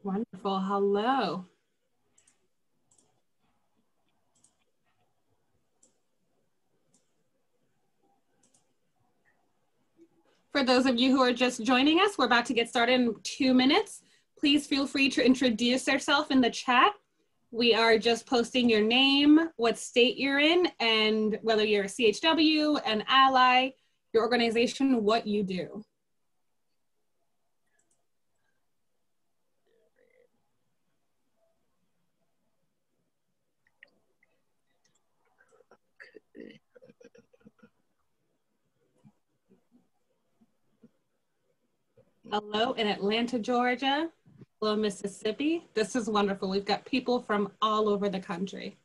Wonderful. Hello. For those of you who are just joining us, we're about to get started in 2 minutes. Please feel free to introduce yourself in the chat. We are just posting your name, what state you're in, and whether you're a CHW, an ally, your organization, what you do. Hello in Atlanta, Georgia. Hello, Mississippi. This is wonderful. We've got people from all over the country.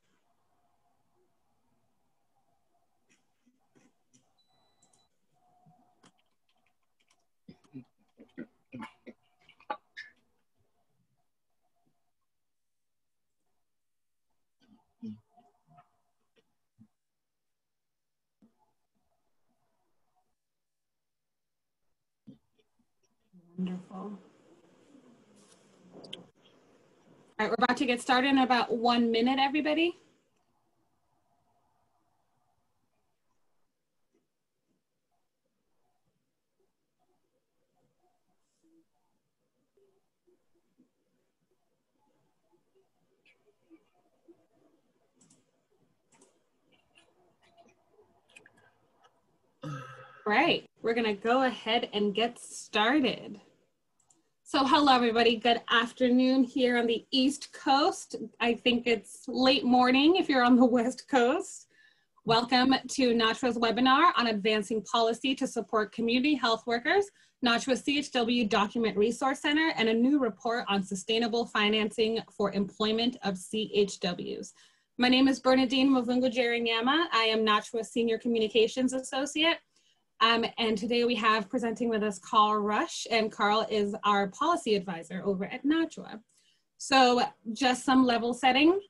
Wonderful. All right, we're about to get started in about 1 minute, everybody. Right, we're gonna go ahead and get started. So hello everybody, good afternoon here on the East Coast. I think it's late morning if you're on the West Coast. Welcome to NACHW's webinar on advancing policy to support community health workers, NACHW CHW Document Resource Center, and a new report on sustainable financing for employment of CHWs. My name is Bernadine Mavungu-Jeranyama. I am NACHW Senior Communications Associate. And today we have presenting with us Carl Rush, and Carl is our policy advisor over at NACHW. So just some level setting.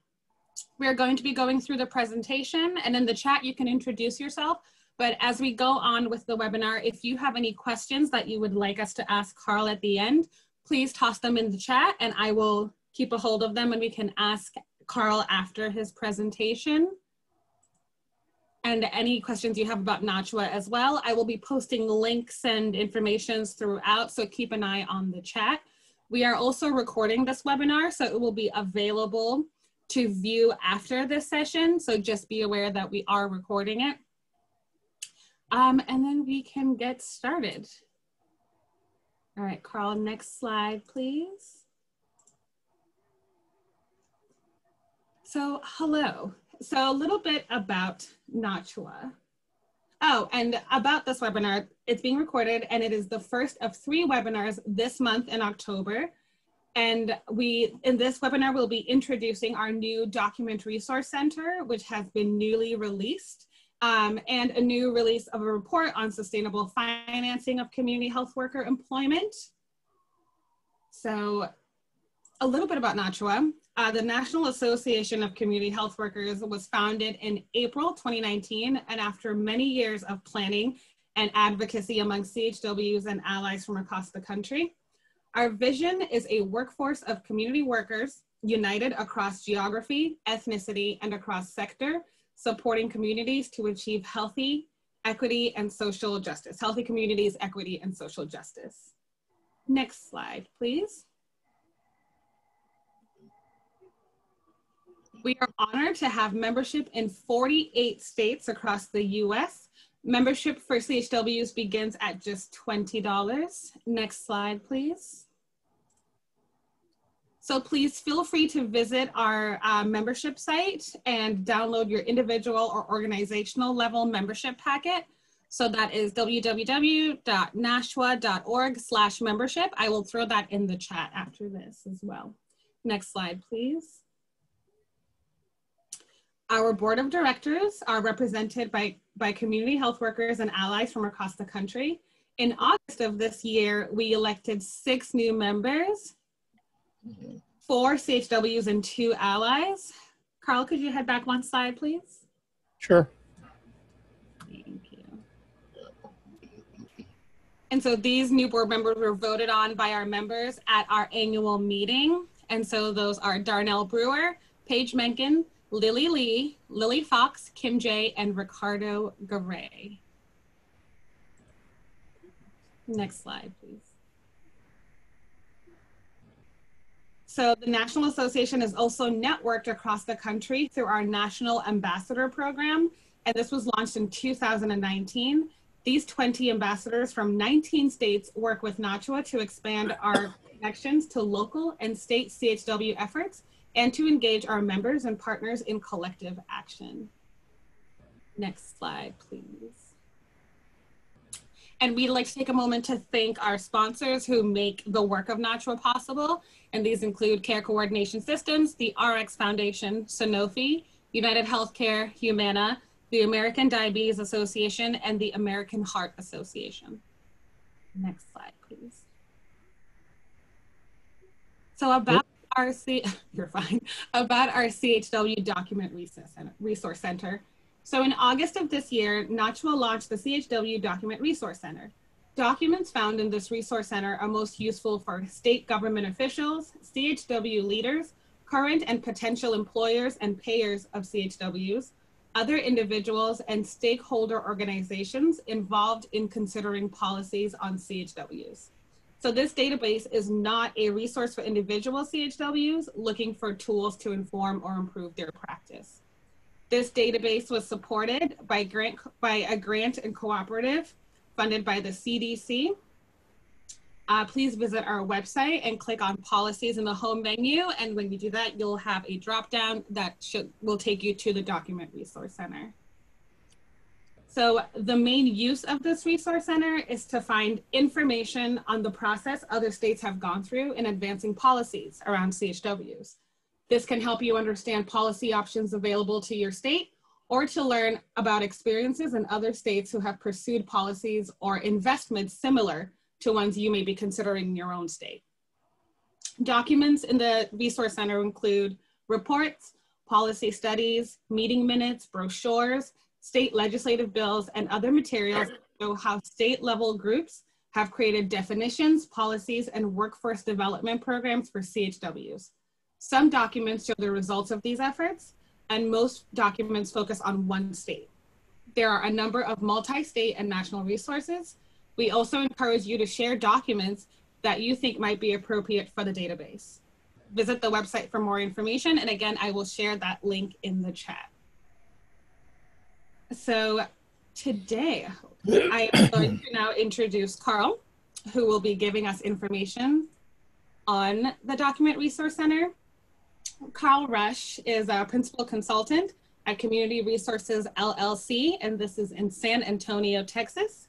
We're going to be going through the presentation, and in the chat you can introduce yourself. But as we go on with the webinar, if you have any questions that you would like us to ask Carl at the end, please toss them in the chat and I will keep a hold of them and we can ask Carl after his presentation. And any questions you have about NACHW as well. I will be posting links and informations throughout, so keep an eye on the chat. We are also recording this webinar, so it will be available to view after this session. So just be aware that we are recording it. And then we can get started. All right, Carl, next slide, please. So hello. So a little bit about NACHW. Oh, and about this webinar, it's being recorded and it is the first of 3 webinars this month in October. And in this webinar, we'll be introducing our new Document Resource Center, which has been newly released, and a new release of a report on sustainable financing of community health worker employment. So a little bit about NACHW. The National Association of Community Health Workers was founded in April 2019, and after many years of planning and advocacy among CHWs and allies from across the country, our vision is a workforce of community workers united across geography, ethnicity, and across sector, supporting communities to achieve healthy, equity, and social justice. Healthy communities, equity, and social justice. Next slide, please. We are honored to have membership in 48 states across the US. Membership for CHWs begins at just $20. Next slide, please. So please feel free to visit our membership site and download your individual or organizational level membership packet. So that is www.nachwa.org/membership. I will throw that in the chat after this as well. Next slide, please. Our board of directors are represented by community health workers and allies from across the country. In August of this year, we elected 6 new members, 4 CHWs and 2 allies. Carl, could you head back 1 slide, please? Sure. Thank you. And so these new board members were voted on by our members at our annual meeting. And so those are Darnell Brewer, Paige Menken, Lily Lee, Lily Fox, Kim J, and Ricardo Garay. Next slide, please. So the National Association is also networked across the country through our National Ambassador Program, and this was launched in 2019. These 20 ambassadors from 19 states work with NACHW to expand our connections to local and state CHW efforts and to engage our members and partners in collective action. Next slide, please. And we'd like to take a moment to thank our sponsors who make the work of NACHW possible. And these include Care Coordination Systems, the RX Foundation, Sanofi, United Healthcare, Humana, the American Diabetes Association, and the American Heart Association. Next slide, please. So about our CHW Document Resource Center. So in August of this year, NACHW launched the CHW Document Resource Center. Documents found in this resource center are most useful for state government officials, CHW leaders, current and potential employers and payers of CHWs, other individuals and stakeholder organizations involved in considering policies on CHWs. So this database is not a resource for individual CHWs looking for tools to inform or improve their practice. This database was supported by a grant and cooperative funded by the CDC. Please visit our website and click on policies in the home menu. And when you do that, you'll have a drop down that will take you to the Document Resource Center. So the main use of this resource center is to find information on the process other states have gone through in advancing policies around CHWs. This can help you understand policy options available to your state or to learn about experiences in other states who have pursued policies or investments similar to ones you may be considering in your own state. Documents in the Resource Center include reports, policy studies, meeting minutes, brochures, state legislative bills, and other materials that show how state-level groups have created definitions, policies, and workforce development programs for CHWs. Some documents show the results of these efforts, and most documents focus on one state. There are a number of multi-state and national resources. We also encourage you to share documents that you think might be appropriate for the database. Visit the website for more information, and again, I will share that link in the chat. So today, I am going to now introduce Carl, who will be giving us information on the Document Resource Center. Carl Rush is a principal consultant at Community Resources LLC, and this is in San Antonio, Texas.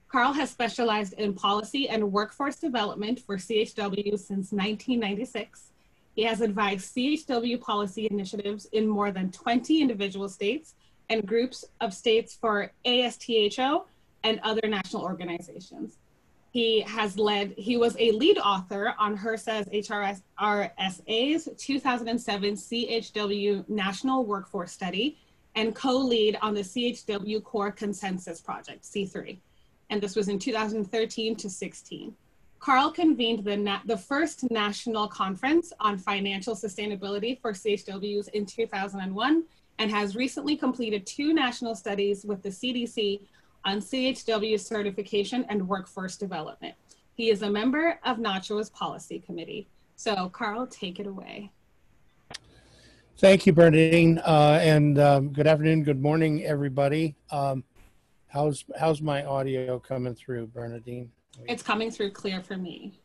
Carl has specialized in policy and workforce development for CHW since 1996. He has advised CHW policy initiatives in more than 20 individual states and groups of states for ASTHO and other national organizations. He was a lead author on HRSA's 2007 CHW National Workforce Study and co-lead on the CHW Core Consensus Project, C3. And this was in 2013 to 16. Carl convened the first national conference on financial sustainability for CHWs in 2001 and has recently completed 2 national studies with the CDC on CHW certification and workforce development. He is a member of NACHW's policy committee. So Carl, take it away. Thank you, Bernadine, and good afternoon, good morning, everybody. How's my audio coming through, Bernadine? It's coming through clear for me.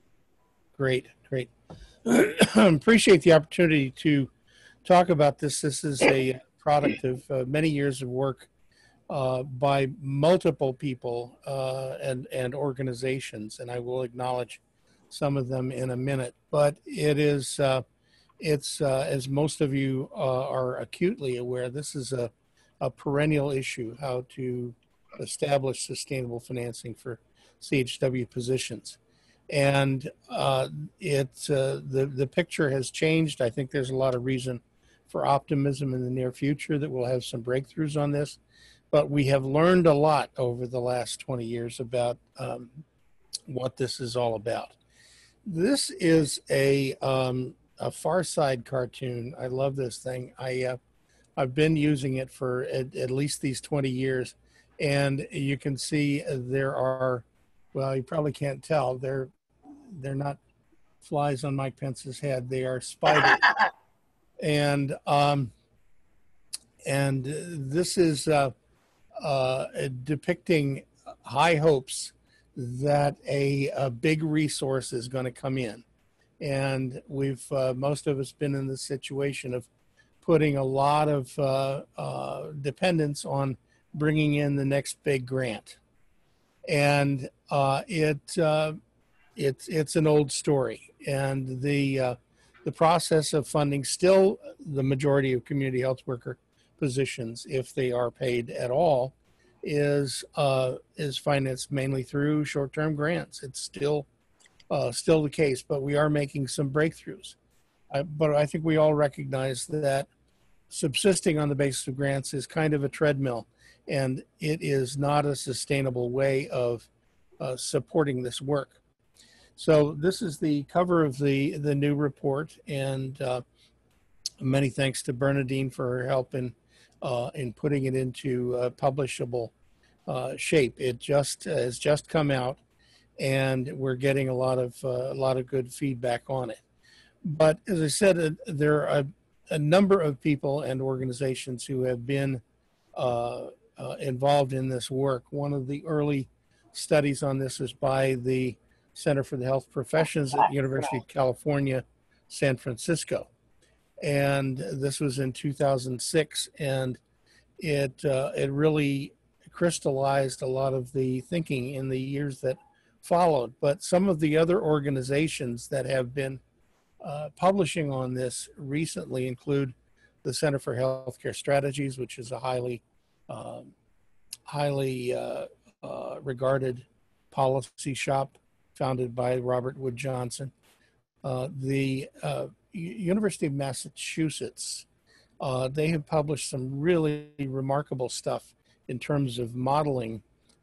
Great, great. Appreciate the opportunity to talk about this. This is a product of many years of work by multiple people and organizations, and I will acknowledge some of them in a minute. But it is, as most of you are acutely aware, this is a perennial issue, how to establish sustainable financing for CHW positions. And the picture has changed. I think there's a lot of reason for optimism in the near future that we'll have some breakthroughs on this. But we have learned a lot over the last 20 years about what this is all about. This is a Far Side cartoon. I love this thing. I've been using it for at least these 20 years, and you can see there are, well, you probably can't tell, they're not flies on Mike Pence's head. They are spiders, and this is depicting high hopes that a big resource is going to come in. And we've, most of us been in the situation of putting a lot of dependence on bringing in the next big grant. And it's an old story. And the process of funding, still the majority of community health worker positions, if they are paid at all, is financed mainly through short-term grants. It's still the case, but we are making some breakthroughs. But I think we all recognize that subsisting on the basis of grants is kind of a treadmill, and it is not a sustainable way of supporting this work. So this is the cover of the new report, and many thanks to Bernadine for her help in putting it into publishable shape. It has just come out, and we're getting a lot of good feedback on it. But as I said, there are a number of people and organizations who have been involved in this work. One of the early studies on this is by the Center for the Health Professions at University of California, San Francisco. And this was in 2006, and it really crystallized a lot of the thinking in the years that followed. But some of the other organizations that have been publishing on this recently include the Center for Healthcare Strategies, which is a highly regarded policy shop founded by Robert Wood Johnson. The University of Massachusetts, they have published some really remarkable stuff in terms of modeling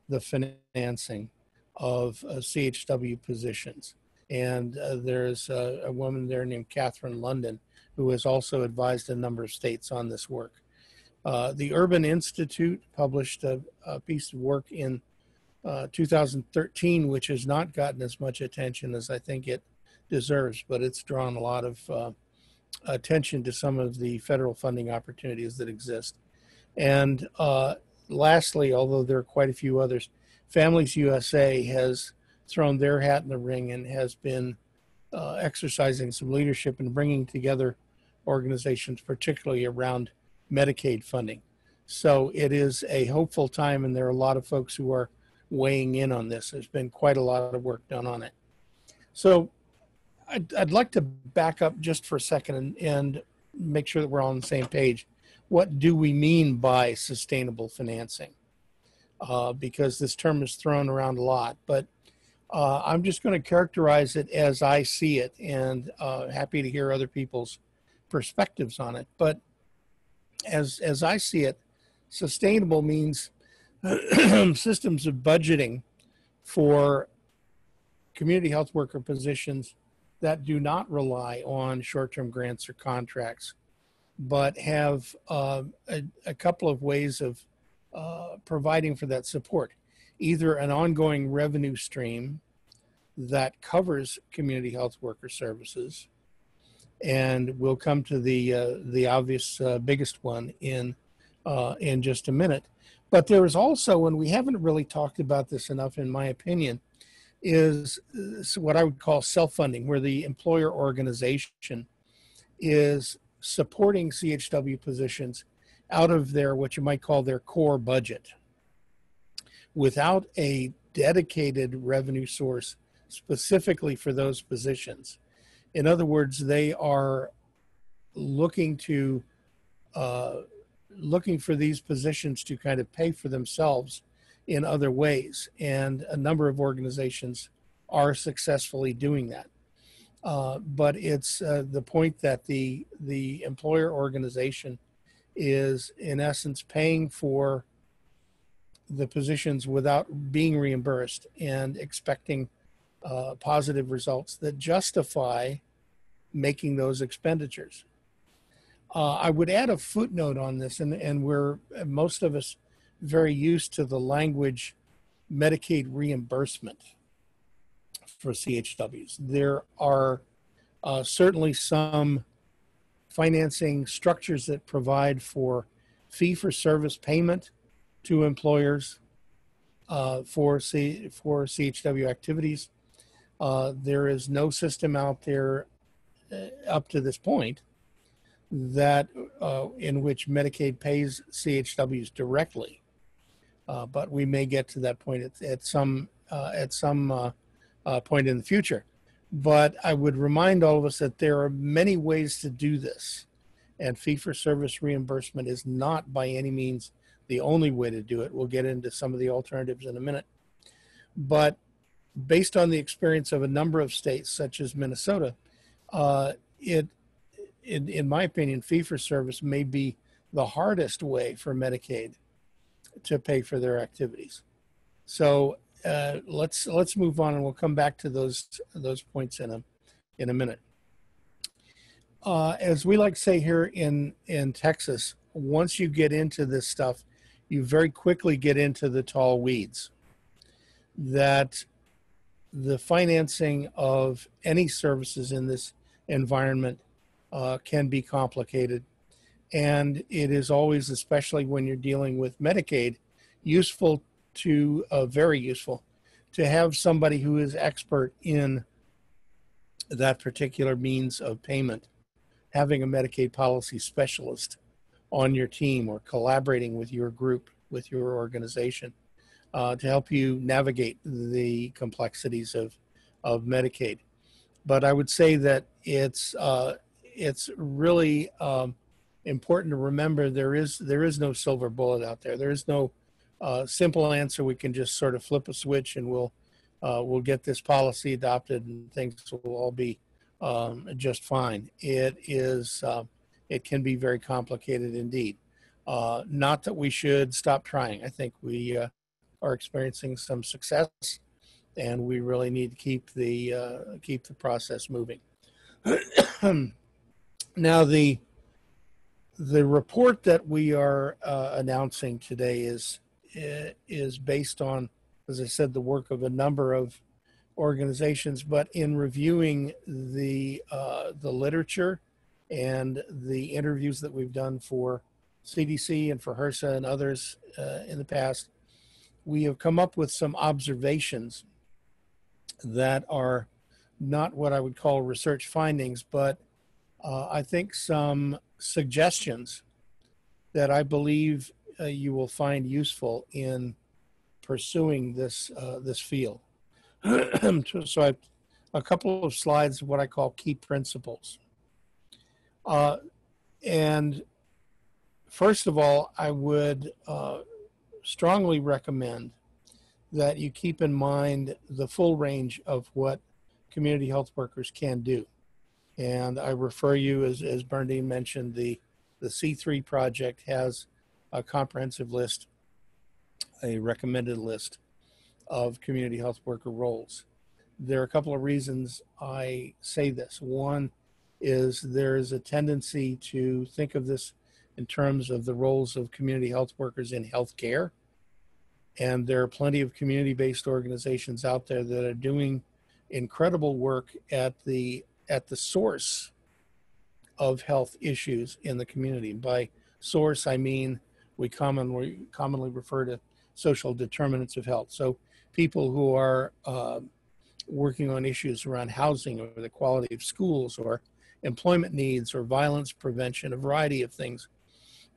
the financing of CHW positions. And there's a woman there named Catherine London, who has also advised a number of states on this work. The Urban Institute published a piece of work in 2013, which has not gotten as much attention as I think it deserves, but it's drawn a lot of attention to some of the federal funding opportunities that exist. And lastly, although there are quite a few others, Families USA has thrown their hat in the ring and has been exercising some leadership in bringing together organizations, particularly around Medicaid funding. So it is a hopeful time, and there are a lot of folks who are weighing in on this. There's been quite a lot of work done on it. So I'd like to back up just for a second and make sure that we're all on the same page. What do we mean by sustainable financing? Because this term is thrown around a lot, but I'm just going to characterize it as I see it, and happy to hear other people's perspectives on it. But as I see it, sustainable means systems of budgeting for community health worker positions that do not rely on short-term grants or contracts, but have a couple of ways of providing for that support. Either an ongoing revenue stream that covers community health worker services, and we'll come to the obvious biggest one in just a minute. But there is also, and we haven't really talked about this enough in my opinion, is what I would call self-funding, where the employer organization is supporting CHW positions out of their, what you might call their core budget, without a dedicated revenue source specifically for those positions. In other words, they are looking for these positions to kind of pay for themselves in other ways, and a number of organizations are successfully doing that. But it's the point that the employer organization is in essence paying for the positions without being reimbursed and expecting positive results that justify making those expenditures. I would add a footnote on this, and we're most of us very used to the language Medicaid reimbursement for CHWs. There are certainly some financing structures that provide for fee-for-service payment to employers for CHW activities. There is no system out there up to this point that in which Medicaid pays CHWs directly, but we may get to that point at some point in the future. But I would remind all of us that there are many ways to do this, and fee-for-service reimbursement is not by any means the only way to do it. We'll get into some of the alternatives in a minute. But based on the experience of a number of states, such as Minnesota, in my opinion, fee-for-service may be the hardest way for Medicaid to pay for their activities. So let's move on, and we'll come back to those points in a minute. As we like to say here in Texas, once you get into this stuff, you very quickly get into the tall weeds. That the financing of any services in this environment can be complicated. And it is always, especially when you're dealing with Medicaid, very useful to have somebody who is expert in that particular means of payment. Having a Medicaid policy specialist on your team or collaborating with your group, with your organization, to help you navigate the complexities of Medicaid. But I would say that it's really important to remember there is no silver bullet out there. There is no simple answer. We can just sort of flip a switch and we'll get this policy adopted and things will all be just fine. It can be very complicated indeed. Not that we should stop trying. I think we are experiencing some success, and we really need to keep the process moving. Now, the report that we are announcing today is based on, as I said, the work of a number of organizations. But in reviewing the literature and the interviews that we've done for CDC and for HRSA and others in the past, we have come up with some observations that are not what I would call research findings, but I think some suggestions that I believe you will find useful in pursuing this field. So I have a couple of slides of what I call key principles. And first of all, I would strongly recommend that you keep in mind the full range of what community health workers can do. And I refer you, as Bernadine mentioned, the C3 project has a comprehensive list, a recommended list of community health worker roles. There are a couple of reasons I say this. One is there is a tendency to think of this in terms of the roles of community health workers in healthcare. And there are plenty of community-based organizations out there that are doing incredible work at the source of health issues in the community. By source, I mean we commonly refer to social determinants of health. So people who are working on issues around housing or the quality of schools or employment needs or violence prevention, a variety of things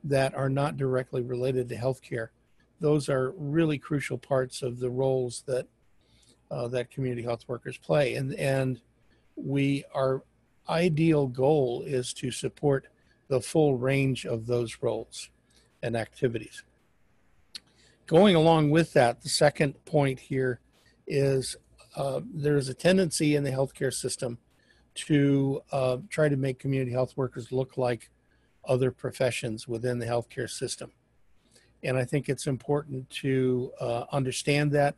that are not directly related to healthcare. Those are really crucial parts of the roles that that community health workers play. And our ideal goal is to support the full range of those roles and activities. Going along with that, the second point here is there's a tendency in the healthcare system to try to make community health workers look like other professions within the healthcare system. And I think it's important to understand that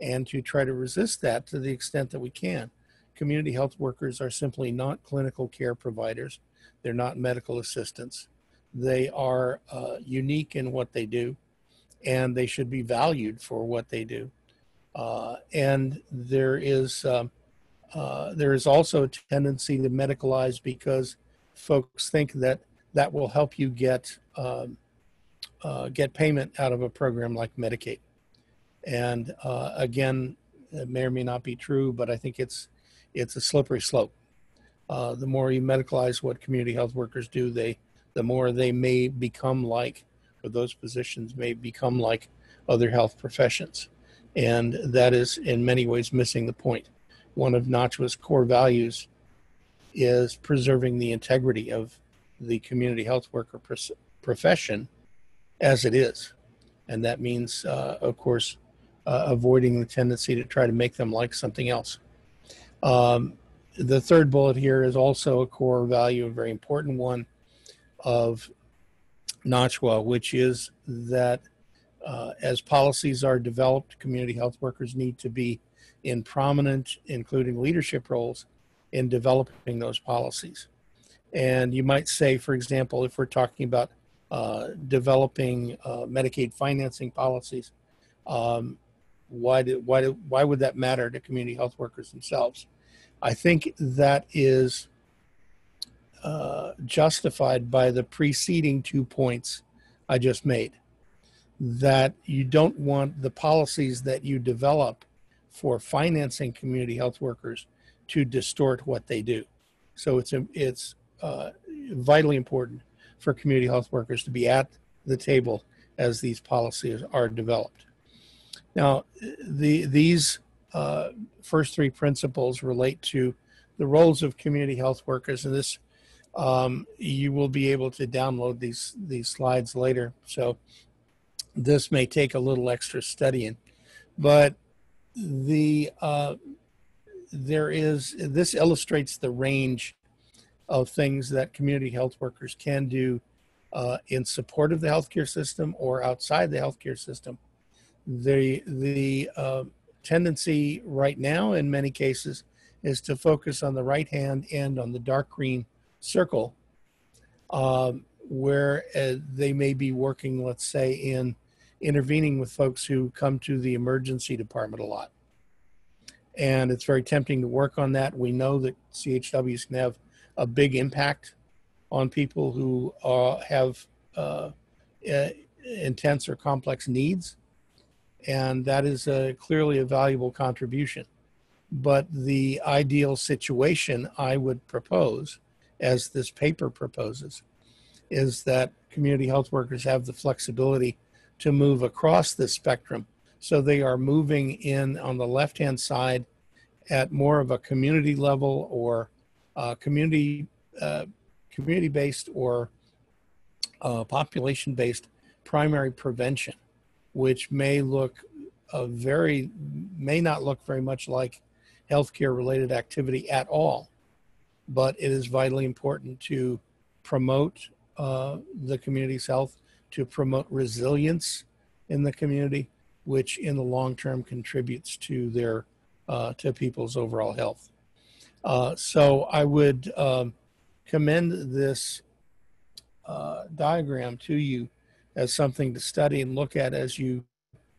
and to try to resist that to the extent that we can. Community health workers are simply not clinical care providers. They're not medical assistants. They are unique in what they do, and they should be valued for what they do. And there is also a tendency to medicalize because folks think that that will help you get payment out of a program like Medicaid. And again, it may or may not be true, but I think it's a slippery slope. The more you medicalize what community health workers do, the more they may become like, or those positions may become like other health professions. And that is in many ways missing the point. One of NACHW's core values is preserving the integrity of the community health worker profession as it is. And that means, of course, avoiding the tendency to try to make them like something else. The third bullet here is also a core value, a very important one of NACHW, which is that as policies are developed, community health workers need to be in prominent, including leadership roles, in developing those policies. And you might say, for example, if we're talking about developing Medicaid financing policies, why would that matter to community health workers themselves? I think that is justified by the preceding 2 points I just made, that you don't want the policies that you develop for financing community health workers to distort what they do. So it's vitally important for community health workers to be at the table as these policies are developed. Now, these first three principles relate to the roles of community health workers, and this you will be able to download these slides later. So this may take a little extra studying, but this illustrates the range of things that community health workers can do in support of the healthcare system or outside the healthcare system. The tendency right now in many cases is to focus on the right hand end on the dark green circle, where they may be working, let's say, in intervening with folks who come to the emergency department a lot. And it's very tempting to work on that. We know that CHWs can have a big impact on people who have intense or complex needs. And that is clearly a valuable contribution. But the ideal situation I would propose, as this paper proposes, is that community health workers have the flexibility to move across the spectrum. So they are moving in on the left-hand side at more of a community level or community-based or population-based primary prevention, which may not look very much like healthcare related activity at all, but it is vitally important to promote the community's health, to promote resilience in the community, which in the long term contributes to their to people's overall health. So I would commend this diagram to you as something to study and look at as you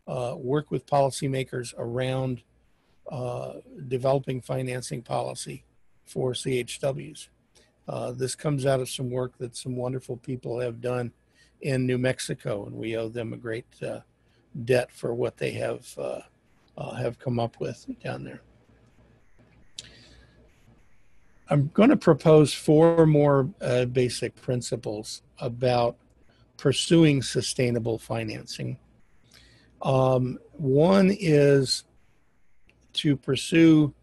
work with policymakers around developing financing policy for CHWs. This comes out of some work that some wonderful people have done in New Mexico, and we owe them a great debt for what they have come up with down there. I'm going to propose 4 more basic principles about pursuing sustainable financing. One is to pursue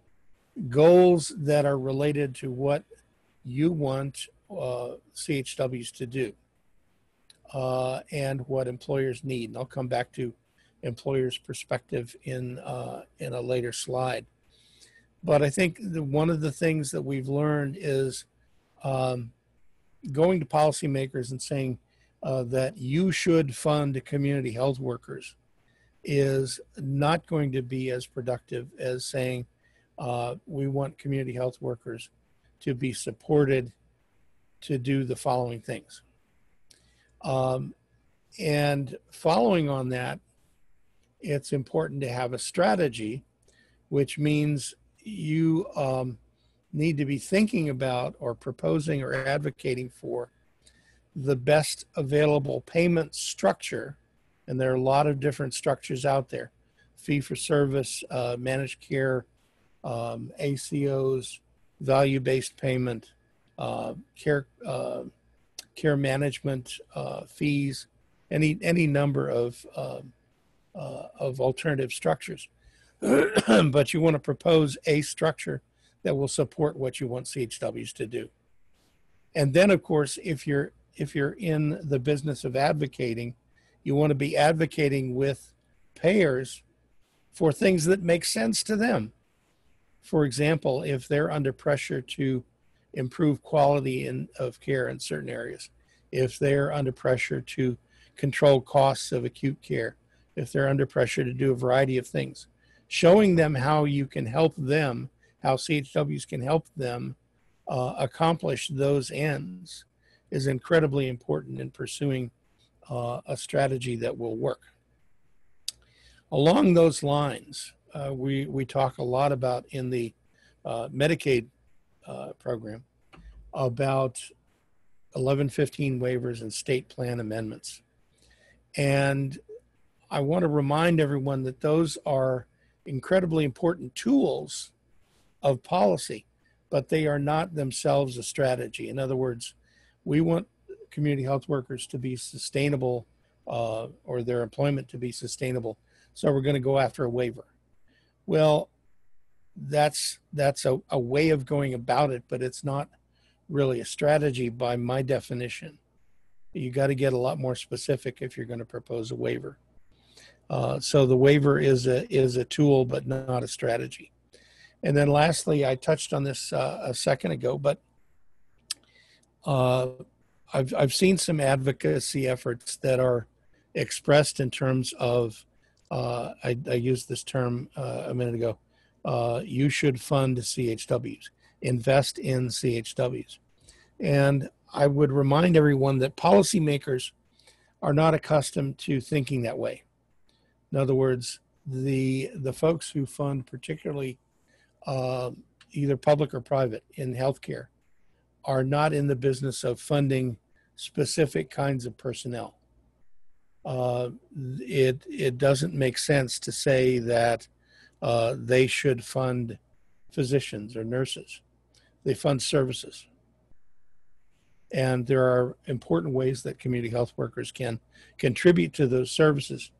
goals that are related to what you want CHWs to do and what employers need. And I'll come back to employers' perspective in a later slide. But I think one of the things that we've learned is going to policymakers and saying that you should fund community health workers is not going to be as productive as saying we want community health workers to be supported to do the following things. And following on that, it's important to have a strategy, which means you need to be thinking about or proposing or advocating for the best available payment structure. And there are a lot of different structures out there: fee for service, managed care, ACOs, value-based payment, care management fees, any number of alternative structures. But you want to propose a structure that will support what you want CHWs to do. And then, of course, if you're in the business of advocating, you want to be advocating with payers for things that make sense to them. For example, if they're under pressure to improve quality of care in certain areas, if they're under pressure to control costs of acute care, if they're under pressure to do a variety of things, showing them how you can help them, how CHWs can help them accomplish those ends is incredibly important in pursuing a strategy that will work. Along those lines, we talk a lot about in the Medicaid program about 1115 waivers and state plan amendments. And I want to remind everyone that those are incredibly important tools of policy, but they are not themselves a strategy. In other words, we want community health workers to be sustainable or their employment to be sustainable. So we're going to go after a waiver. Well, that's a way of going about it, but it's not really a strategy by my definition. You got to get a lot more specific if you're going to propose a waiver. So the waiver is a tool, but not a strategy. And then lastly, I touched on this a second ago, but I've seen some advocacy efforts that are expressed in terms of, I used this term a minute ago, you should fund CHWs, invest in CHWs. And I would remind everyone that policymakers are not accustomed to thinking that way. In other words, the folks who fund particularly either public or private in healthcare are not in the business of funding specific kinds of personnel. It doesn't make sense to say that they should fund physicians or nurses. They fund services. And there are important ways that community health workers can contribute to those services,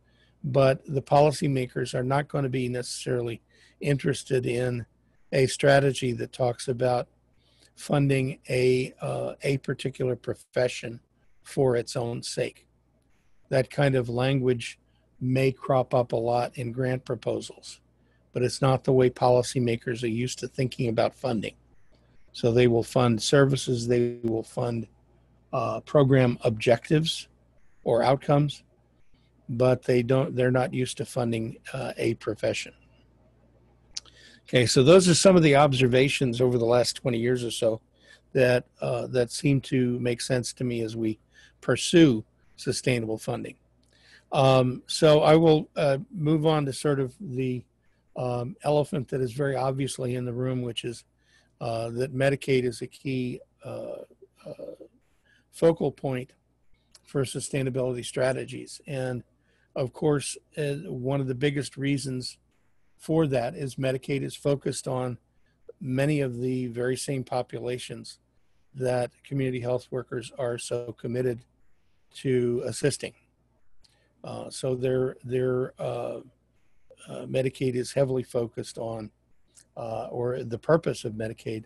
but the policymakers are not going to be necessarily interested in a strategy that talks about funding a particular profession for its own sake. That kind of language may crop up a lot in grant proposals, but it's not the way policymakers are used to thinking about funding. So they will fund services, they will fund program objectives or outcomes, but they're not used to funding a profession. Okay, so those are some of the observations over the last 20 years or so that seem to make sense to me as we pursue sustainable funding. So I will move on to sort of the elephant that is very obviously in the room, which is that Medicaid is a key focal point for sustainability strategies. And of course, one of the biggest reasons for that is Medicaid is focused on many of the very same populations that community health workers are so committed to assisting. So their Medicaid is heavily focused on, or the purpose of Medicaid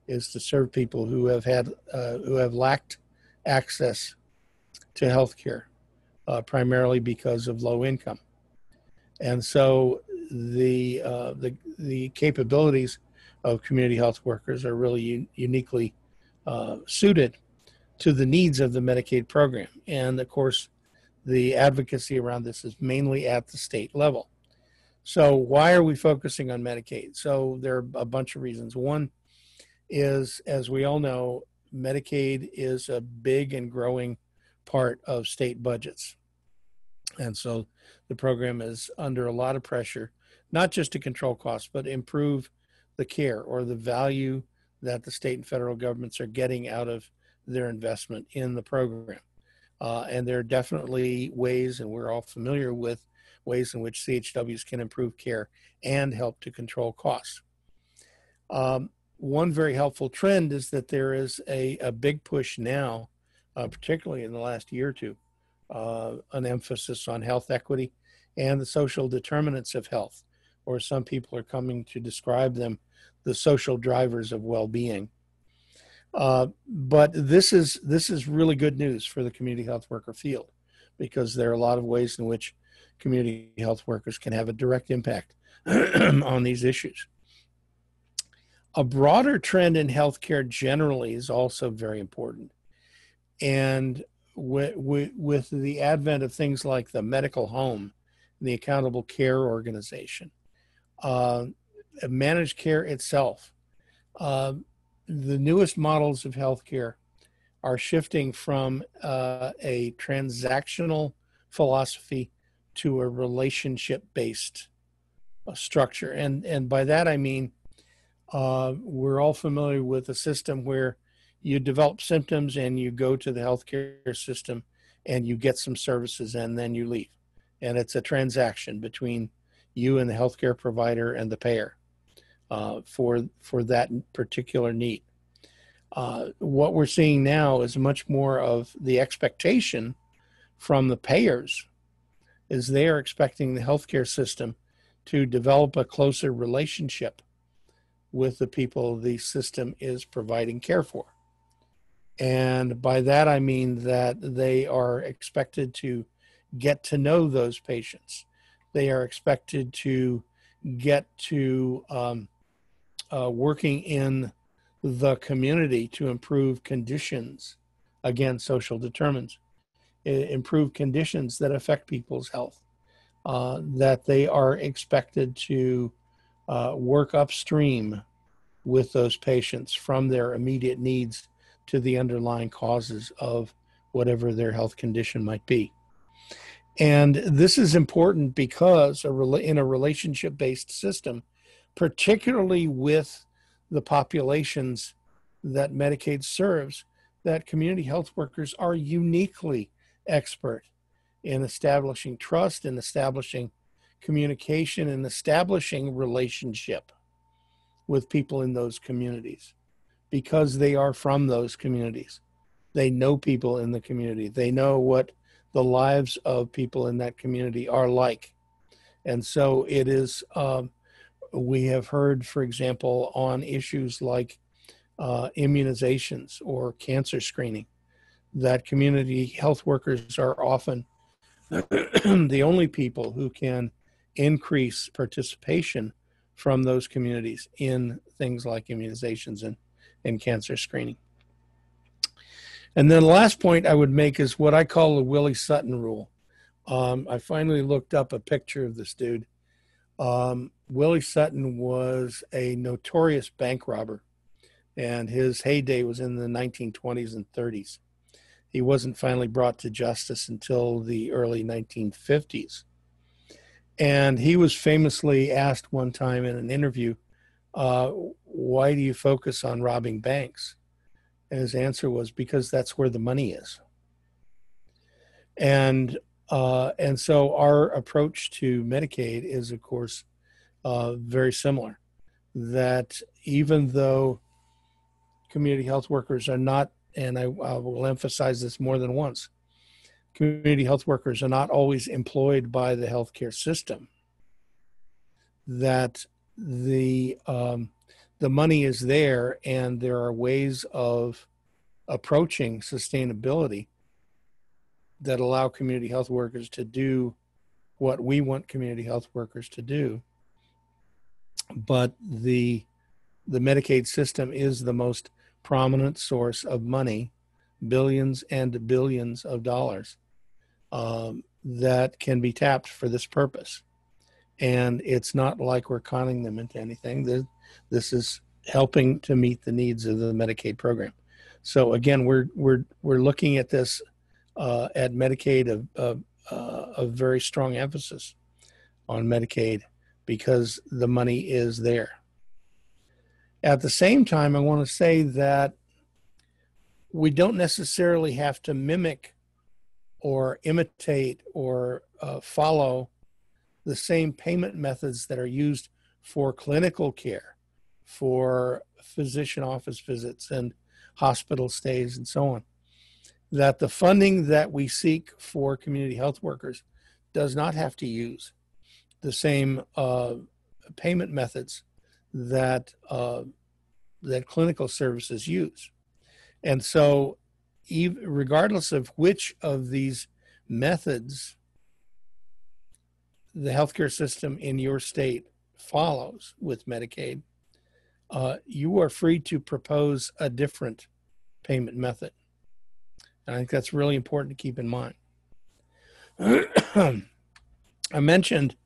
is to serve people who have lacked access to health care, primarily because of low income. And so the capabilities of community health workers are really uniquely suited to the needs of the Medicaid program. And of course, the advocacy around this is mainly at the state level. So why are we focusing on Medicaid? So there are a bunch of reasons. One is, as we all know, Medicaid is a big and growing part of state budgets. And so the program is under a lot of pressure, not just to control costs, but improve the care or the value that the state and federal governments are getting out of their investment in the program. And there are definitely ways, and we're all familiar with ways in which CHWs can improve care and help to control costs. One very helpful trend is that there is a big push now, particularly in the last year or two, an emphasis on health equity and the social determinants of health, or some people are coming to describe them, the social drivers of well-being. But this is really good news for the community health worker field, because there are a lot of ways in which community health workers can have a direct impact on these issues. A broader trend in healthcare generally is also very important. And with the advent of things like the medical home, the accountable care organization, managed care itself, the newest models of healthcare are shifting from a transactional philosophy to a relationship-based structure. And by that I mean, we're all familiar with a system where you develop symptoms and you go to the healthcare system and you get some services and then you leave. And it's a transaction between you and the healthcare provider and the payer for that particular need. What we're seeing now is much more of the expectation from the payers is they are expecting the healthcare system to develop a closer relationship with the people the system is providing care for. And by that, I mean that they are expected to get to know those patients. They are expected to get to working in the community to improve conditions, again, social determinants, improve conditions that affect people's health, that they are expected to work upstream with those patients from their immediate needs to the underlying causes of whatever their health condition might be. And this is important because in a relationship-based system, particularly with the populations that Medicaid serves, that community health workers are uniquely expert in establishing trust, in establishing communication, and establishing relationship with people in those communities, because they are from those communities. They know people in the community. They know what the lives of people in that community are like. And so it is, we have heard, for example, on issues like immunizations or cancer screening, that community health workers are often the only people who can increase participation from those communities in things like immunizations and cancer screening. And then the last point I would make is what I call the Willie Sutton rule. I finally looked up a picture of this dude. Willie Sutton was a notorious bank robber, and his heyday was in the 1920s and 30s. He wasn't finally brought to justice until the early 1950s. And he was famously asked one time in an interview, why do you focus on robbing banks? And his answer was, because that's where the money is. And so our approach to Medicaid is, of course, very similar. That even though community health workers are not, and I will emphasize this more than once, community health workers are not always employed by the healthcare system, that the money is there, and there are ways of approaching sustainability that allow community health workers to do what we want community health workers to do. But the Medicaid system is the most prominent source of money, billions and billions of dollars, that can be tapped for this purpose. And it's not like we're conning them into anything. This is helping to meet the needs of the Medicaid program. So again, we're looking at this at Medicaid a very strong emphasis on Medicaid because the money is there. At the same time, I want to say that we don't necessarily have to mimic or imitate or follow the same payment methods that are used for clinical care, for physician office visits and hospital stays and so on. That the funding that we seek for community health workers does not have to use the same payment methods that clinical services use. And so regardless of which of these methods the healthcare system in your state follows with Medicaid, you are free to propose a different payment method. And I think that's really important to keep in mind. I mentioned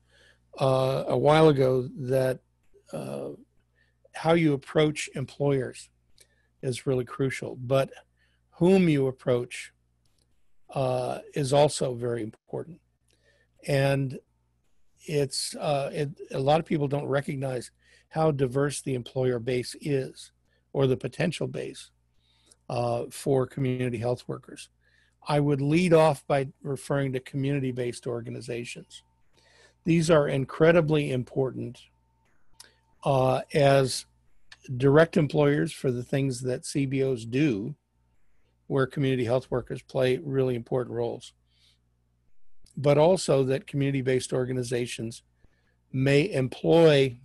a while ago that how you approach employers is really crucial, but whom you approach is also very important. And it's a lot of people don't recognize how diverse the employer base is, or the potential base for community health workers. I would lead off by referring to community-based organizations. These are incredibly important as direct employers for the things that CBOs do, where community health workers play really important roles, but also that community-based organizations may employ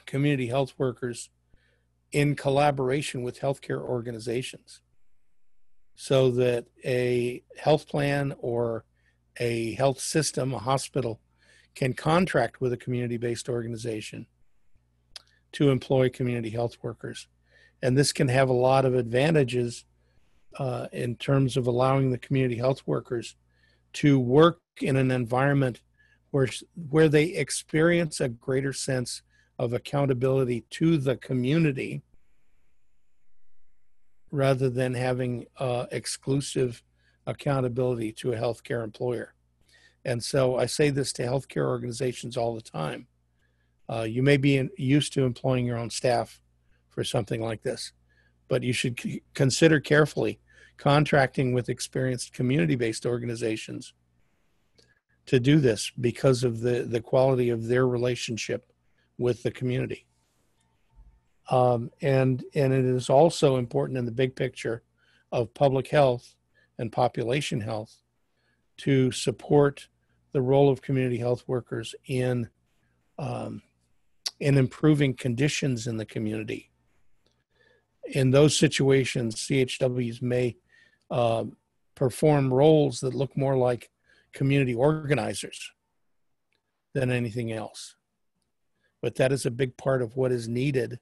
community health workers in collaboration with healthcare organizations, so that a health plan or a health system, a hospital, can contract with a community-based organization to employ community health workers. And this can have a lot of advantages in terms of allowing the community health workers to work in an environment where they experience a greater sense of accountability to the community, rather than having exclusive accountability to a healthcare employer. And so I say this to healthcare organizations all the time. You may be used to employing your own staff for something like this, but you should consider carefully contracting with experienced community-based organizations to do this because of the quality of their relationship with the community. And it is also important in the big picture of public health and population health to support the role of community health workers in improving conditions in the community. In those situations, CHWs may perform roles that look more like community organizers than anything else. But that is a big part of what is needed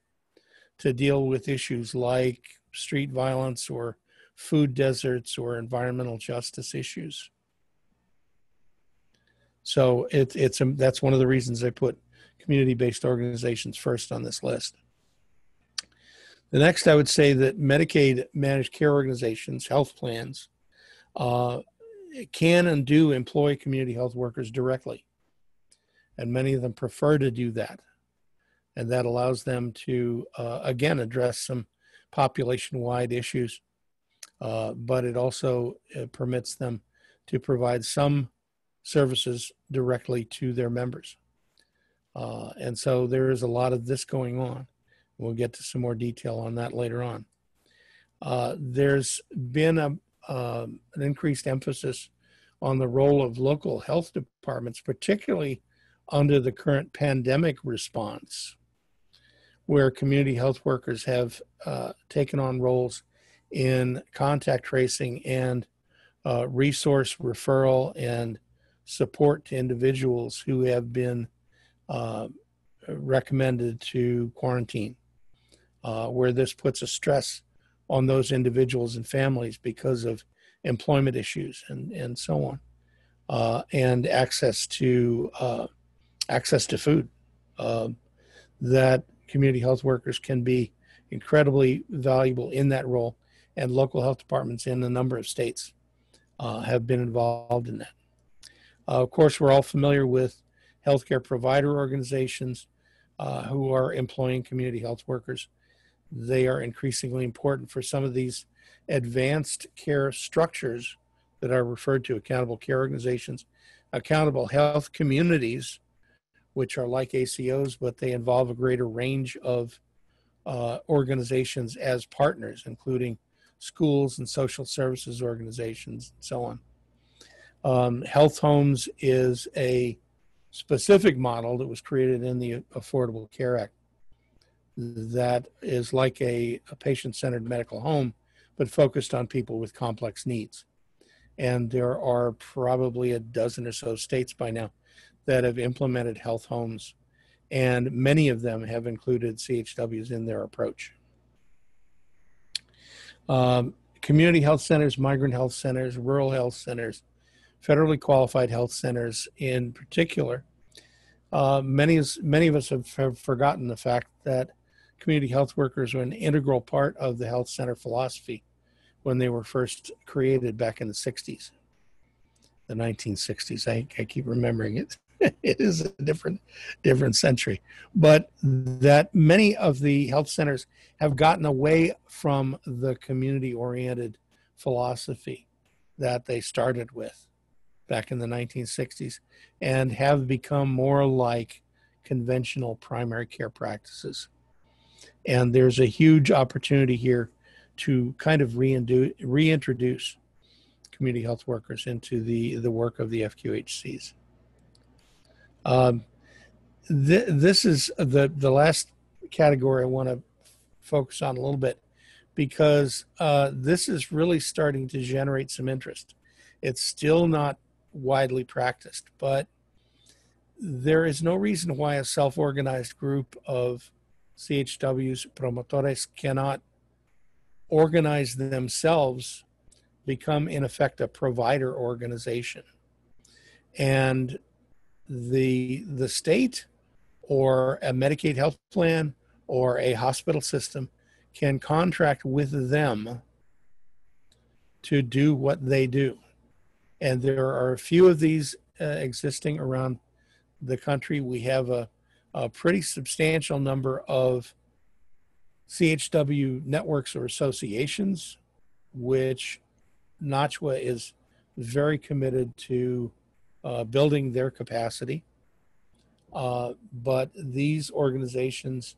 to deal with issues like street violence or food deserts or environmental justice issues. So that's one of the reasons I put community-based organizations first on this list. The next, I would say that Medicaid managed care organizations, health plans, can and do employ community health workers directly. And many of them prefer to do that. And that allows them to, again, address some population-wide issues, but it also permits them to provide some services directly to their members. And so there is a lot of this going on. We'll get to some more detail on that later on. There's been an increased emphasis on the role of local health departments, particularly under the current pandemic response, where community health workers have taken on roles in contact tracing and resource referral and support to individuals who have been recommended to quarantine, where this puts a stress on those individuals and families because of employment issues and so on. and access to food. That community health workers can be incredibly valuable in that role, and local health departments in a number of states have been involved in that. Of course, we're all familiar with healthcare provider organizations who are employing community health workers. They are increasingly important for some of these advanced care structures that are referred to: accountable care organizations, accountable health communities, which are like ACOs, but they involve a greater range of organizations as partners, including schools and social services organizations, and so on. Health homes is a specific model that was created in the Affordable Care Act that is like a patient-centered medical home, but focused on people with complex needs. And there are probably a dozen or so states by now that have implemented health homes, and many of them have included CHWs in their approach. Community health centers, migrant health centers, rural health centers, federally qualified health centers in particular. Many of us have forgotten the fact that community health workers were an integral part of the health center philosophy when they were first created back in the 60s, the 1960s. I keep remembering it. It is a different century, but that many of the health centers have gotten away from the community-oriented philosophy that they started with back in the 1960s and have become more like conventional primary care practices. And there's a huge opportunity here to kind of reintroduce community health workers into the work of the FQHCs. This is the last category I want to focus on a little bit, because this is really starting to generate some interest. It's still not widely practiced, but there is no reason why a self-organized group of CHWs, promotores, cannot organize themselves, become in effect a provider organization. And the state or a Medicaid health plan or a hospital system can contract with them to do what they do. And there are a few of these existing around the country. We have a pretty substantial number of CHW networks or associations, which NACHW is very committed to building their capacity. But these organizations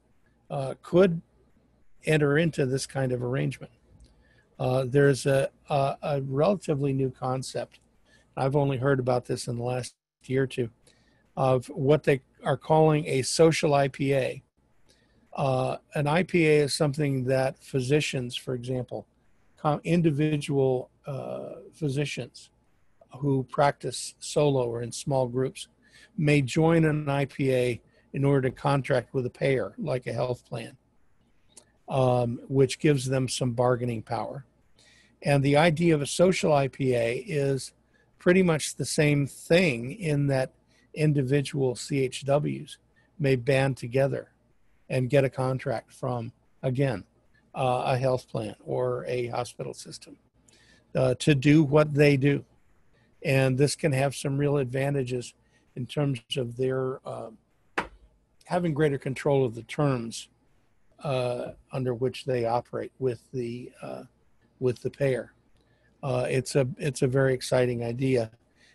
could enter into this kind of arrangement. There's a relatively new concept. I've only heard about this in the last year or two, of what they are calling a social IPA. An IPA is something that physicians, for example, individual physicians who practice solo or in small groups, may join an IPA in order to contract with a payer, like a health plan, which gives them some bargaining power. And the idea of a social IPA is pretty much the same thing, in that individual CHWs may band together and get a contract from, again, a health plan or a hospital system to do what they do. And this can have some real advantages in terms of their having greater control of the terms under which they operate with the payer. It's a very exciting idea,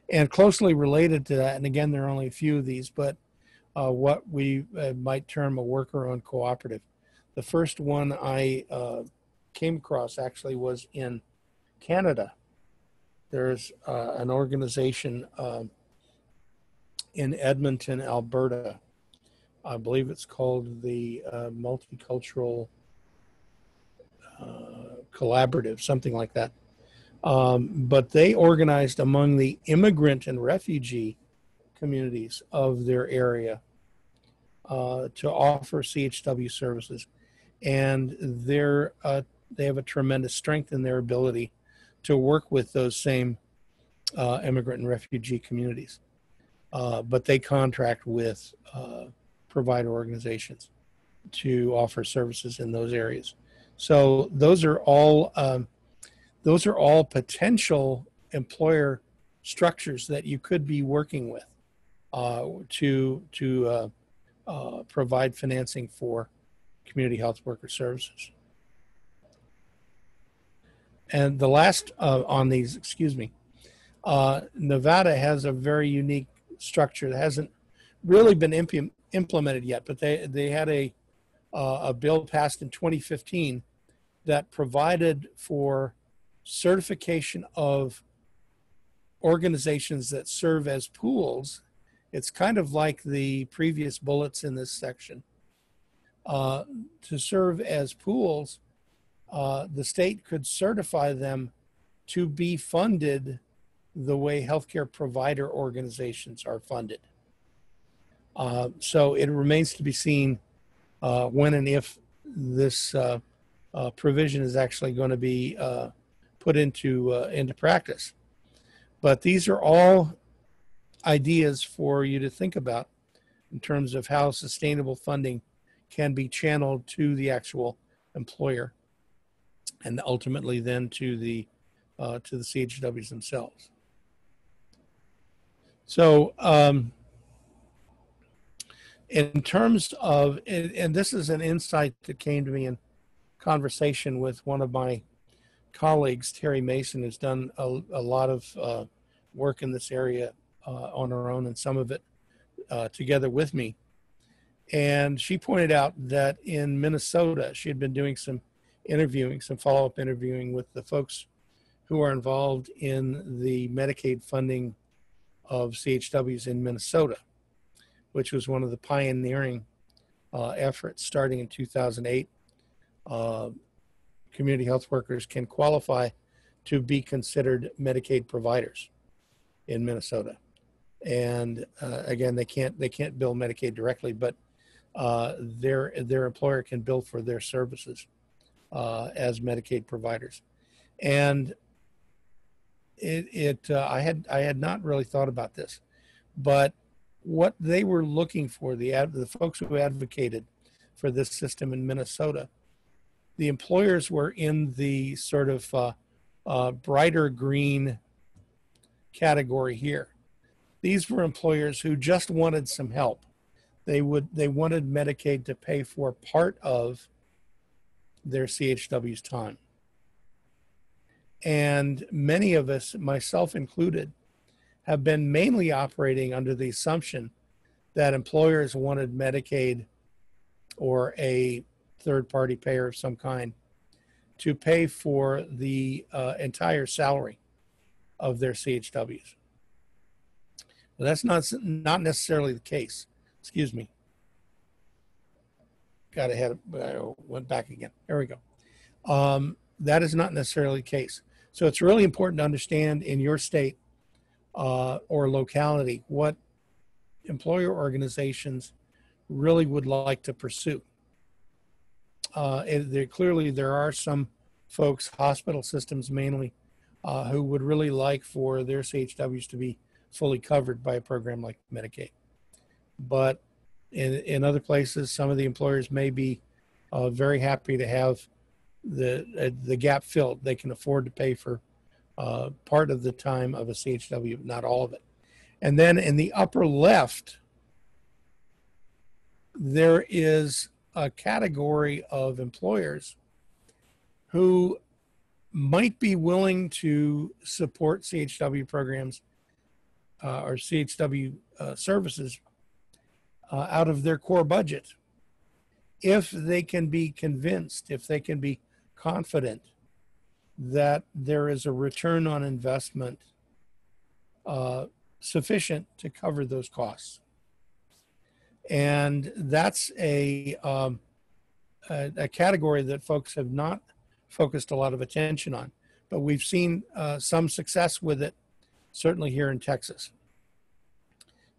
and closely related to that. And again, there are only a few of these, but what we might term a worker-owned cooperative. The first one I came across actually was in Canada. There's an organization in Edmonton, Alberta. I believe it's called the Multicultural Collaborative, something like that. But they organized among the immigrant and refugee communities of their area to offer CHW services. And they have a tremendous strength in their ability to work with those same immigrant and refugee communities. But they contract with provider organizations to offer services in those areas. So those are all potential employer structures that you could be working with to provide financing for community health worker services. And the last on these, Nevada has a very unique structure that hasn't really been implemented yet, but they had a bill passed in 2015 that provided for certification of organizations that serve as pools. It's kind of like the previous bullets in this section. To serve as pools, the state could certify them to be funded the way healthcare provider organizations are funded. So it remains to be seen when and if this provision is actually going to be put into practice. But these are all ideas for you to think about in terms of how sustainable funding can be channeled to the actual employer and ultimately then to the CHWs themselves. So in terms of, and this is an insight that came to me in conversation with one of my colleagues, Terry Mason, who's done a lot of work in this area on her own, and some of it together with me. And she pointed out that in Minnesota, she had been doing some interviewing, some follow-up interviewing with the folks who are involved in the Medicaid funding of CHWs in Minnesota, which was one of the pioneering efforts starting in 2008. Community health workers can qualify to be considered Medicaid providers in Minnesota. And again, they can't bill Medicaid directly, but their employer can bill for their services as Medicaid providers. And I had not really thought about this, but what they were looking for, the folks who advocated for this system in Minnesota, the employers were in the sort of brighter green category here. These were employers who just wanted some help. They wanted Medicaid to pay for part of their CHW's time. And many of us, myself included, have been mainly operating under the assumption that employers wanted Medicaid or a third-party payer of some kind to pay for the entire salary of their CHWs. Well, that's not necessarily the case. Excuse me. Got ahead, went back again. There we go. That is not necessarily the case. So it's really important to understand in your state or locality what employer organizations really would like to pursue. Clearly, there are some folks, hospital systems mainly, who would really like for their CHWs to be fully covered by a program like Medicaid. But in other places, some of the employers may be very happy to have the gap filled. They can afford to pay for part of the time of a CHW, not all of it. And then in the upper left, there is a category of employers who might be willing to support CHW programs or CHW services out of their core budget if they can be convinced, if they can be confident that there is a return on investment sufficient to cover those costs. And that's a category that folks have not focused a lot of attention on, but we've seen some success with it, certainly here in Texas.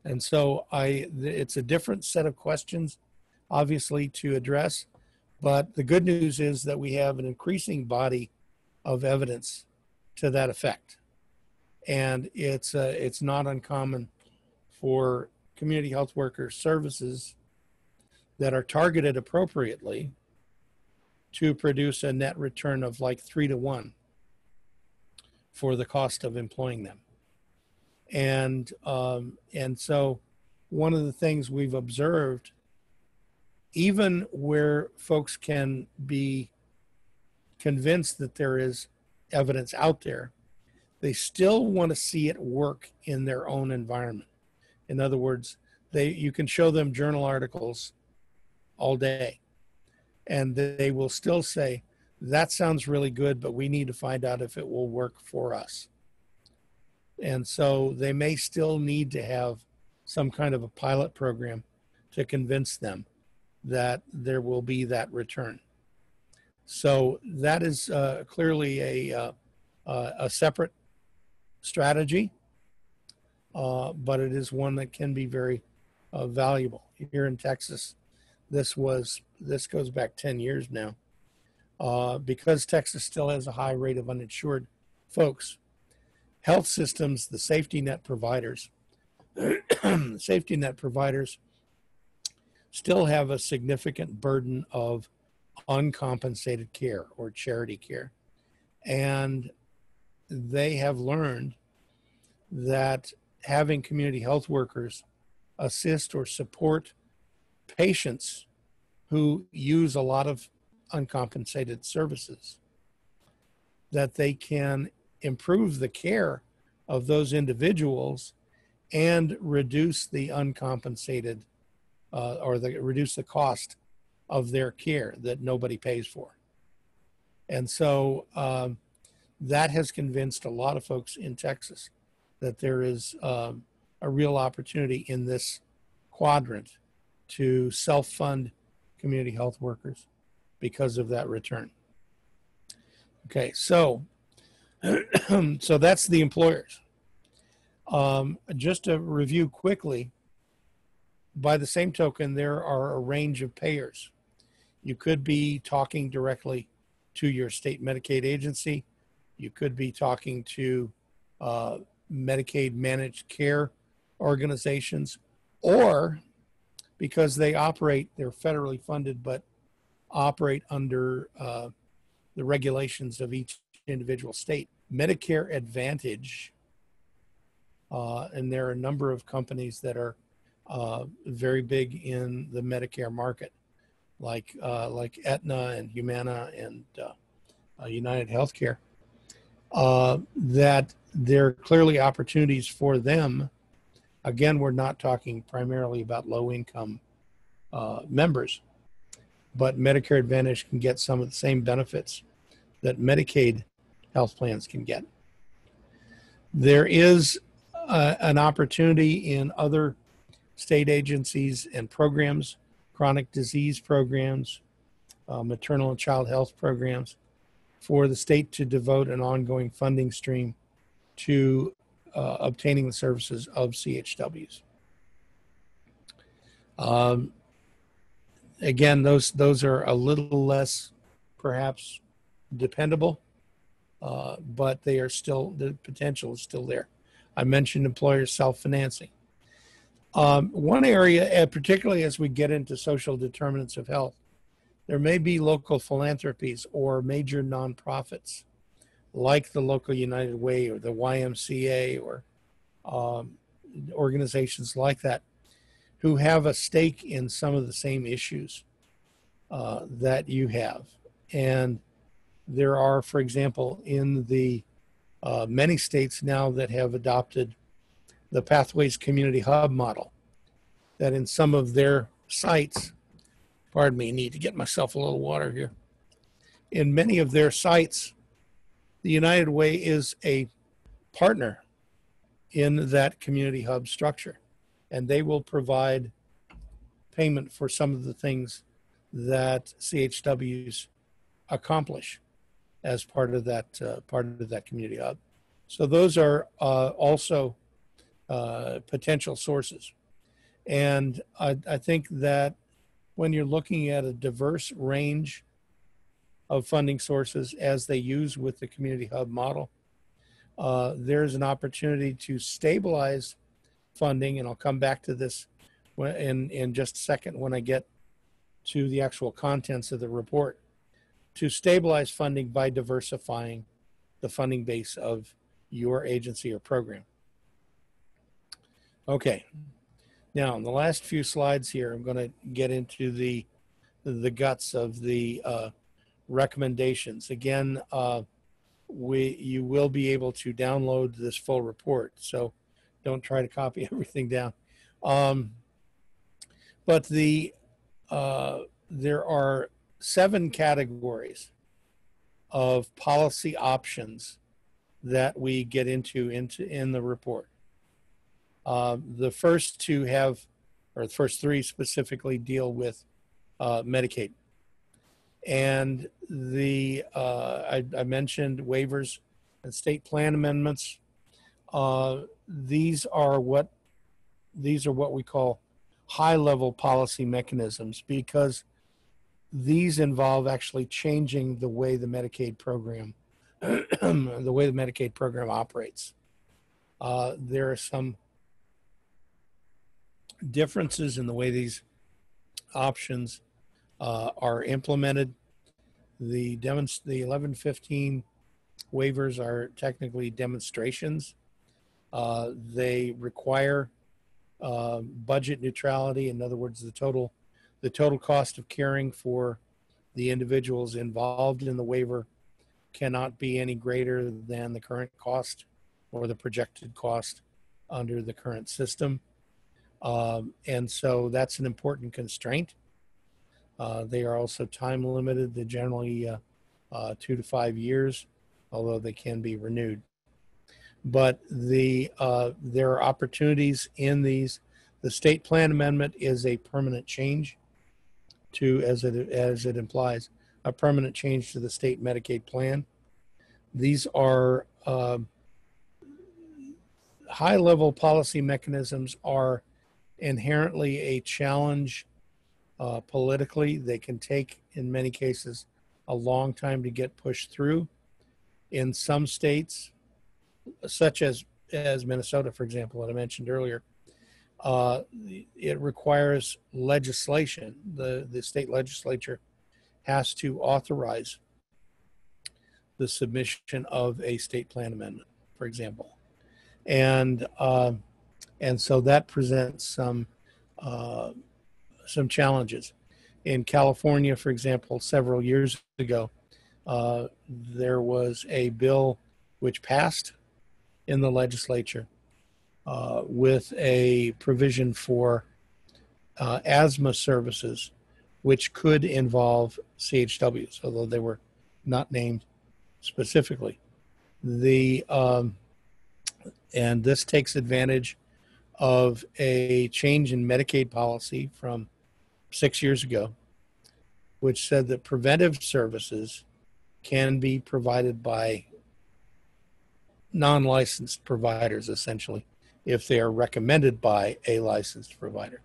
And so it's a different set of questions, obviously, to address, but the good news is that we have an increasing body of evidence to that effect. And it's not uncommon for community health worker services that are targeted appropriately to produce a net return of like 3 to 1 for the cost of employing them. And so one of the things we've observed, even where folks can be convinced that there is evidence out there, they still want to see it work in their own environment. In other words, you can show them journal articles all day, and they will still say, that sounds really good, but we need to find out if it will work for us. And so they may still need to have some kind of a pilot program to convince them that there will be that return. So that is clearly a separate strategy, but it is one that can be very valuable. Here in Texas, this goes back 10 years now. Because Texas still has a high rate of uninsured folks, health systems, the safety net providers, still have a significant burden of uncompensated care or charity care. And they have learned that having community health workers assist or support patients who use a lot of uncompensated services, that they can improve the care of those individuals and reduce the uncompensated reduce the cost of their care that nobody pays for. And so that has convinced a lot of folks in Texas that there is a real opportunity in this quadrant to self-fund community health workers because of that return. Okay, so so that's the employers. Just to review quickly, by the same token, there are a range of payers. You could be talking directly to your state Medicaid agency. You could be talking to Medicaid managed care organizations, or because they're federally funded, but operate under the regulations of each individual state. Medicare Advantage, and there are a number of companies that are very big in the Medicare market, like Aetna and Humana and United Healthcare, that there are clearly opportunities for them. Again, we're not talking primarily about low-income members, but Medicare Advantage can get some of the same benefits that Medicaid health plans can get. There is an opportunity in other state agencies and programs, chronic disease programs, maternal and child health programs, for the state to devote an ongoing funding stream to obtaining the services of CHWs. Again, those are a little less, perhaps, dependable, but they are still, the potential is still there. I mentioned employers self-financing. One area, particularly as we get into social determinants of health, there may be local philanthropies or major nonprofits like the local United Way or the YMCA or organizations like that who have a stake in some of the same issues that you have. And there are, for example, in the many states now that have adopted the Pathways Community Hub model, that in some of their sites, pardon me, I need to get myself a little water here. In many of their sites, the United Way is a partner in that community hub structure, and they will provide payment for some of the things that CHWs accomplish as part of that community hub. So those are also potential sources. And I think that when you're looking at a diverse range of funding sources as they use with the community hub model, there's an opportunity to stabilize funding, and I'll come back to this in just a second when I get to the actual contents of the report, to stabilize funding by diversifying the funding base of your agency or program. Okay, now in the last few slides here, I'm going to get into the guts of the recommendations. Again, you will be able to download this full report, so don't try to copy everything down. But there are 7 categories of policy options that we get into in the report. The first 2 have, or the first 3 specifically deal with Medicaid. And I mentioned waivers and state plan amendments. These are what we call high-level policy mechanisms, because these involve actually changing the way the Medicaid program operates. There are some differences in the way these options are implemented. The 1115 waivers are technically demonstrations. They require budget neutrality. In other words, the total cost of caring for the individuals involved in the waiver cannot be any greater than the current cost or the projected cost under the current system. And so that's an important constraint. They are also time limited. They're generally 2 to 5 years, although they can be renewed. But there are opportunities in these. The state plan amendment is a permanent change to, as it implies, a permanent change to the state Medicaid plan. These are high-level policy mechanisms are inherently a challenge politically. They can take, in many cases, a long time to get pushed through. In some states, such as Minnesota, for example, that I mentioned earlier, it requires legislation. The state legislature has to authorize the submission of a state plan amendment, for example, and so that presents some challenges. In California, for example, several years ago, there was a bill which passed in the legislature with a provision for asthma services, which could involve CHWs, although they were not named specifically. And this takes advantage of a change in Medicaid policy from 6 years ago, which said that preventive services can be provided by non-licensed providers, essentially, if they are recommended by a licensed provider.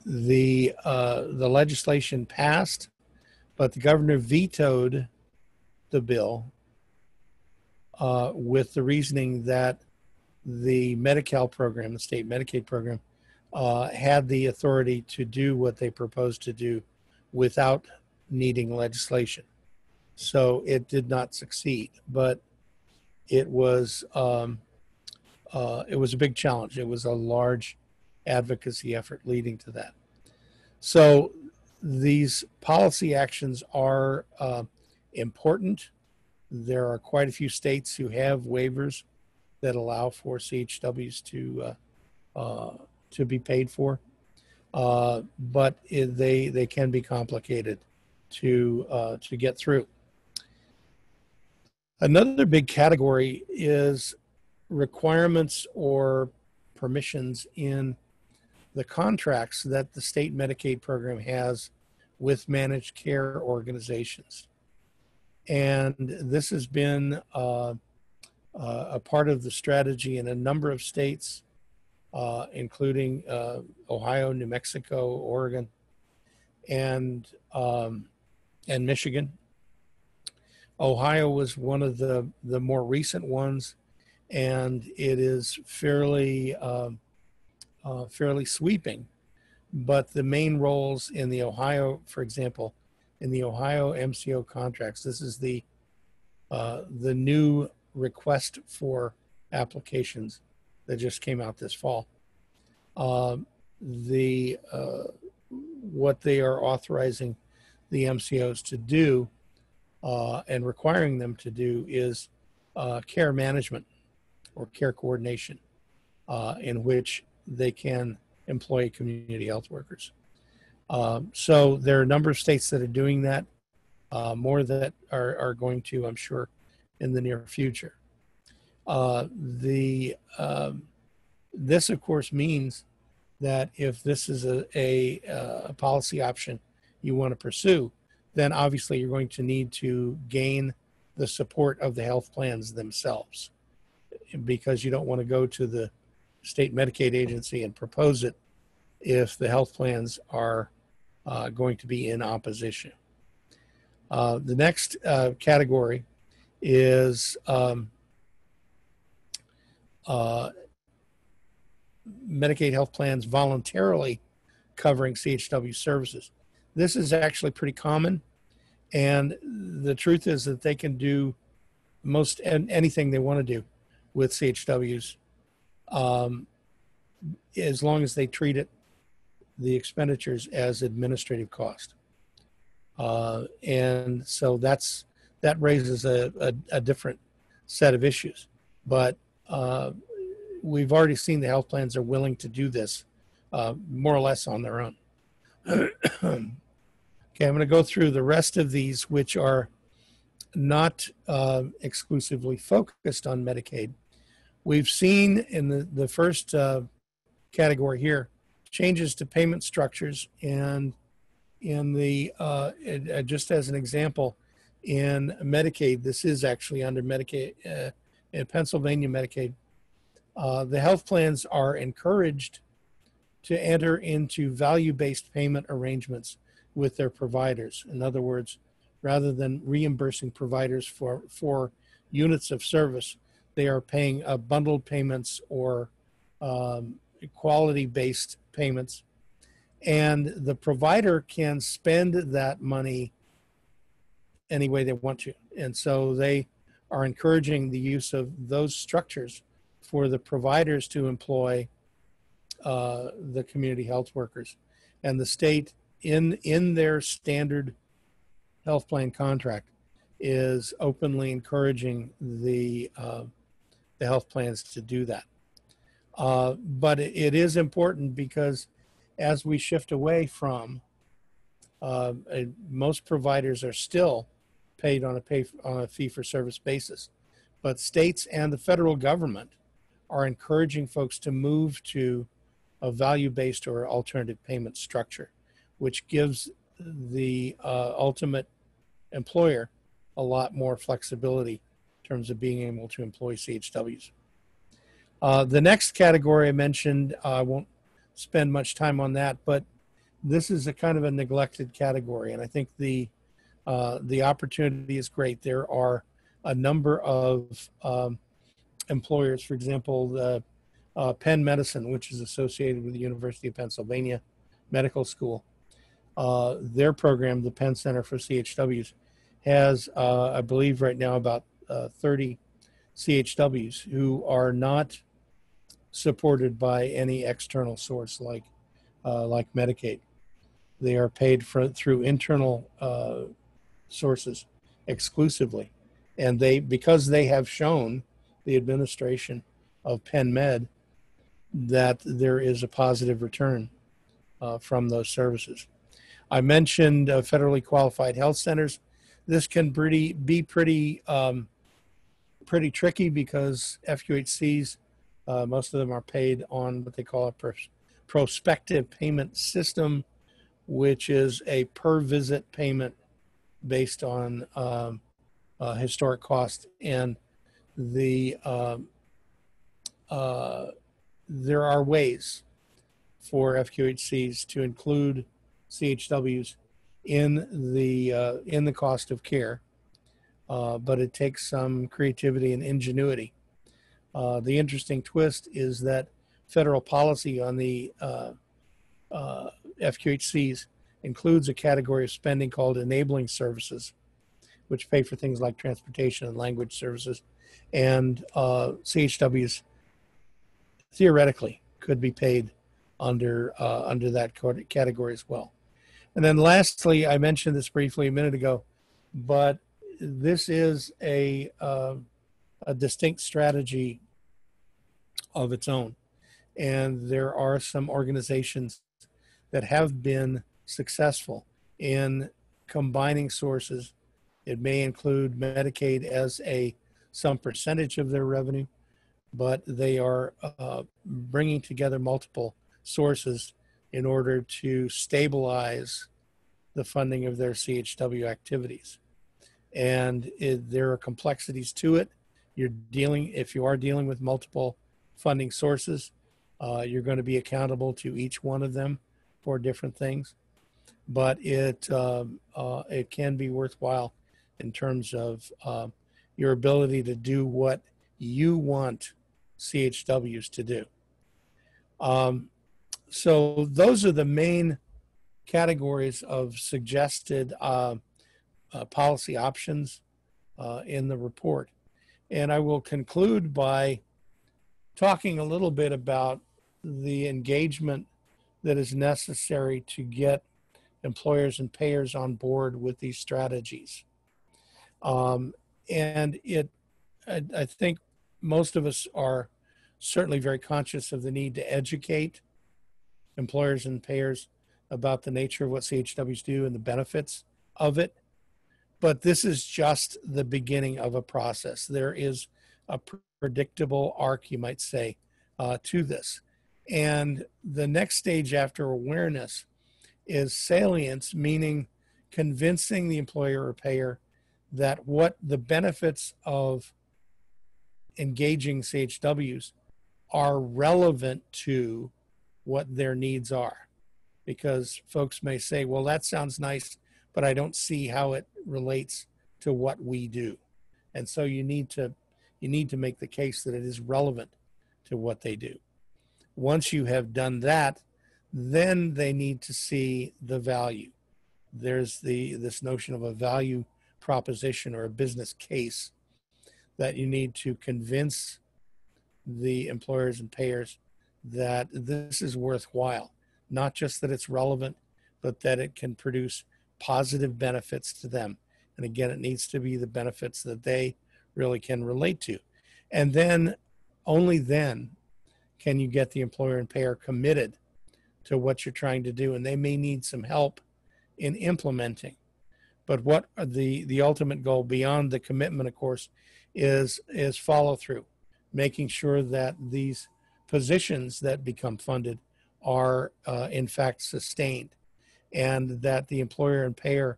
The legislation passed, but the governor vetoed the bill with the reasoning that the Medi-Cal program, the state Medicaid program, had the authority to do what they proposed to do without needing legislation. So it did not succeed, but it was a big challenge. It was a large advocacy effort leading to that. So these policy actions are important. There are quite a few states who have waivers that allow for CHWs to be paid for, but they can be complicated to get through. Another big category is requirements or permissions in the contracts that the state Medicaid program has with managed care organizations. And this has been a part of the strategy in a number of states, including Ohio, New Mexico, Oregon, and Michigan. Ohio was one of the more recent ones, and it is fairly sweeping. But the main roles in the Ohio, for example, in the Ohio Mco contracts, this is the new request for applications that just came out this fall. What they are authorizing the MCOs to do and requiring them to do is care management or care coordination, in which they can employ community health workers. So there are a number of states that are doing that, more that are going to, I'm sure, in the near future. This, of course, means that if this is a policy option you want to pursue, then obviously you're going to need to gain the support of the health plans themselves, because you don't want to go to the state Medicaid agency and propose it if the health plans are going to be in opposition. The next category is Medicaid health plans voluntarily covering CHW services. This is actually pretty common, and the truth is that they can do most anything they want to do with CHWs, as long as they treat the expenditures as administrative cost. And so that raises a different set of issues. But we've already seen the health plans are willing to do this more or less on their own. Okay, I'm going to go through the rest of these, which are not exclusively focused on Medicaid. We've seen in the first category here changes to payment structures, and in the just as an example, in Medicaid, this is actually under Medicaid, in Pennsylvania Medicaid, the health plans are encouraged to enter into value-based payment arrangements with their providers. In other words, rather than reimbursing providers for units of service, they are paying bundled payments or quality-based payments. And the provider can spend that money any way they want to. And so they are encouraging the use of those structures for the providers to employ the community health workers. And the state, in their standard health plan contract, is openly encouraging the health plans to do that. But it is important because as we shift away from, most providers are still paid on a fee-for-service basis, but states and the federal government are encouraging folks to move to a value-based or alternative payment structure, which gives the ultimate employer a lot more flexibility in terms of being able to employ CHWs. The next category I mentioned, I won't spend much time on that, but this is a kind of a neglected category, and I think the opportunity is great. There are a number of employers, for example, the Penn Medicine, which is associated with the University of Pennsylvania Medical School. Their program, the Penn Center for CHWs, has, I believe right now, about 30 CHWs who are not supported by any external source like Medicaid. They are paid through internal sources exclusively, and because they have shown the administration of Penn Med that there is a positive return from those services. I mentioned federally qualified health centers. This can be pretty tricky because FQHCs, most of them are paid on what they call a prospective payment system, which is a per visit payment based on historic cost. And there are ways for FQHCs to include CHWs in the cost of care. but it takes some creativity and ingenuity. The interesting twist is that federal policy on the FQHCs includes a category of spending called enabling services, which pay for things like transportation and language services. And CHWs theoretically could be paid under that category as well. And then lastly, I mentioned this briefly a minute ago, but this is a distinct strategy of its own. And there are some organizations that have been successful in combining sources. It may include Medicaid as some percentage of their revenue, but they are bringing together multiple sources in order to stabilize the funding of their CHW activities. And there are complexities to it. If you are dealing with multiple funding sources, you're going to be accountable to each one of them for different things. But it can be worthwhile in terms of your ability to do what you want CHWs to do. So those are the main categories of suggested policy options in the report. And I will conclude by talking a little bit about the engagement that is necessary to get employers and payers on board with these strategies. And I think most of us are certainly very conscious of the need to educate employers and payers about the nature of what CHWs do and the benefits of it. But this is just the beginning of a process. There is a predictable arc, you might say, to this. And the next stage after awareness is salience, meaning convincing the employer or payer that what the benefits of engaging CHWs are relevant to what their needs are. Because folks may say, well, that sounds nice, but I don't see how it relates to what we do. And so you need to make the case that it is relevant to what they do. Once you have done that, then they need to see the value. There's this notion of a value proposition or a business case that you need to convince the employers and payers that this is worthwhile, not just that it's relevant, but that it can produce positive benefits to them. And again, it needs to be the benefits that they really can relate to. And then, only then, can you get the employer and payer committed to what you're trying to do. And they may need some help in implementing. But what are the ultimate goal beyond the commitment, of course, is follow through, making sure that these positions that become funded are in fact sustained, and that the employer and payer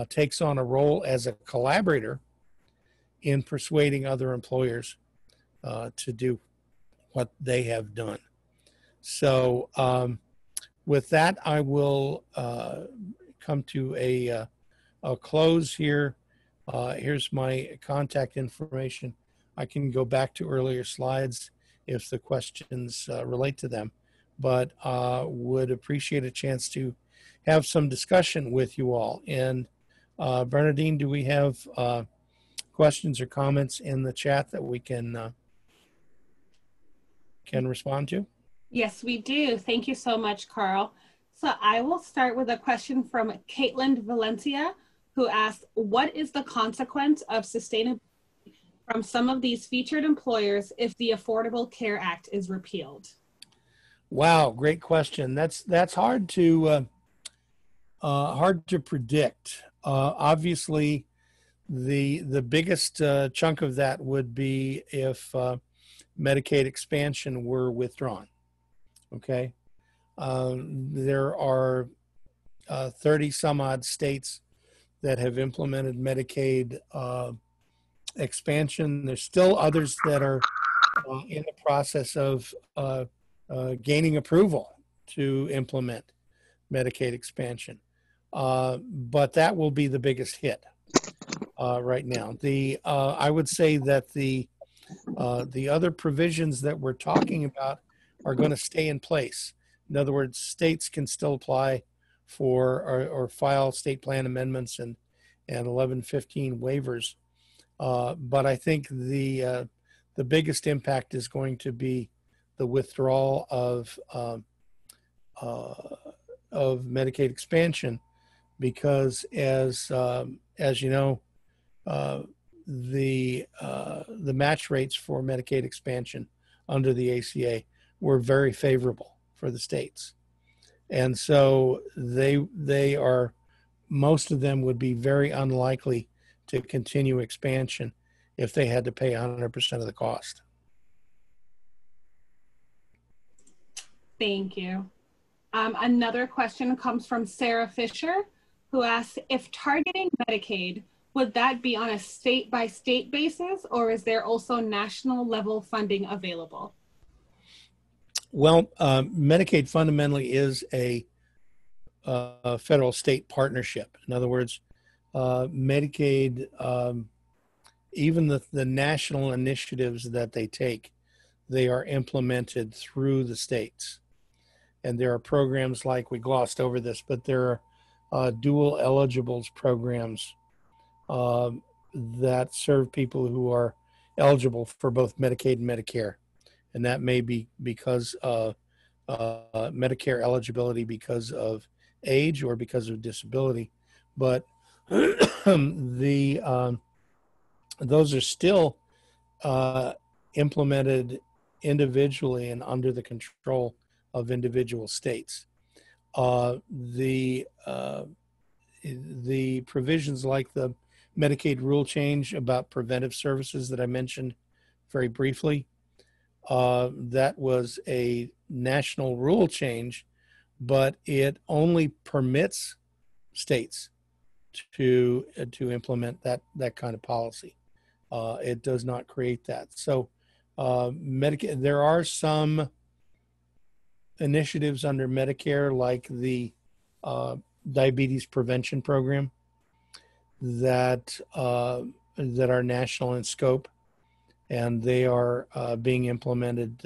takes on a role as a collaborator in persuading other employers to do what they have done. So with that, I will come to a close here. Here's my contact information. I can go back to earlier slides if the questions relate to them, but would appreciate a chance to have some discussion with you all. And Bernadine, do we have questions or comments in the chat that we can respond to? Yes, we do. Thank you so much, Carl. So I will start with a question from Caitlin Valencia, who asked, what is the consequence of sustainability from some of these featured employers if the Affordable Care Act is repealed? Wow, great question. That's hard to predict. Obviously, the biggest chunk of that would be if Medicaid expansion were withdrawn. Okay, there are 30 some odd states that have implemented Medicaid expansion. There's still others that are in the process of gaining approval to implement Medicaid expansion. But that will be the biggest hit. right now. I would say that the other provisions that we're talking about are going to stay in place. In other words, states can still apply for or file state plan amendments and 1115 waivers. But I think the biggest impact is going to be the withdrawal of Medicaid expansion, because as you know, the match rates for Medicaid expansion under the ACA were very favorable for the states, and so they are, most of them would be very unlikely to continue expansion if they had to pay 100% of the cost. Thank you. Another question comes from Sarah Fisher, who asks, if targeting Medicaid, would that be on a state-by-state basis, or is there also national level funding available? Well, Medicaid fundamentally is a federal-state partnership. In other words, Medicaid, even the national initiatives that they take, they are implemented through the states. And there are programs like, we glossed over this, but there are dual eligibles programs that serve people who are eligible for both Medicaid and Medicare. And that may be because of Medicare eligibility because of age or because of disability. But those are still implemented individually and under the control of individual states. The provisions like the Medicaid rule change about preventive services that I mentioned very briefly, that was a national rule change, but it only permits states to implement that kind of policy. It does not create that. So Medicaid, there are some initiatives under Medicare, like the diabetes prevention program, that are national in scope, and they are being implemented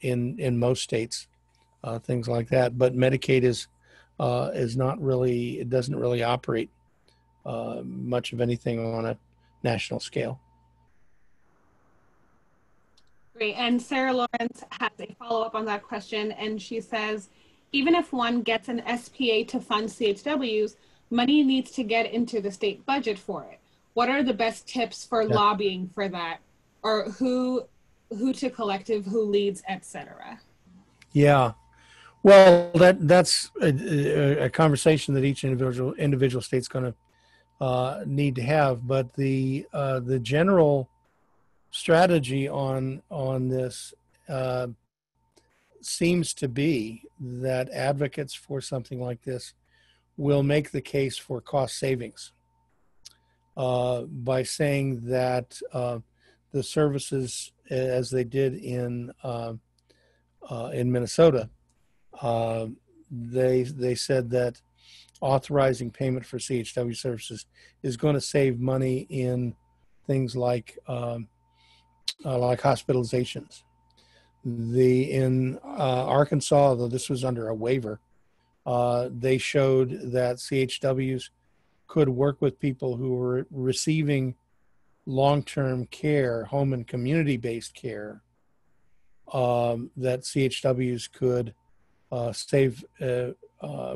in most states, things like that. But Medicaid is not really, it doesn't really operate much of anything on a national scale. Great. And Sarah Lawrence has a follow-up on that question, and she says, even if one gets an SPA to fund CHWs, money needs to get into the state budget for it. What are the best tips for lobbying for that, or who to collective, who leads, etc.? Yeah. Well, that's a conversation that each individual state's going to need to have. But the general strategy on this seems to be that advocates for something like this will make the case for cost savings by saying that the services, as they did in Minnesota, they said that authorizing payment for CHW services is going to save money in things like hospitalizations. In Arkansas, though this was under a waiver, they showed that CHWs could work with people who were receiving long-term care, home and community-based care, that CHWs could save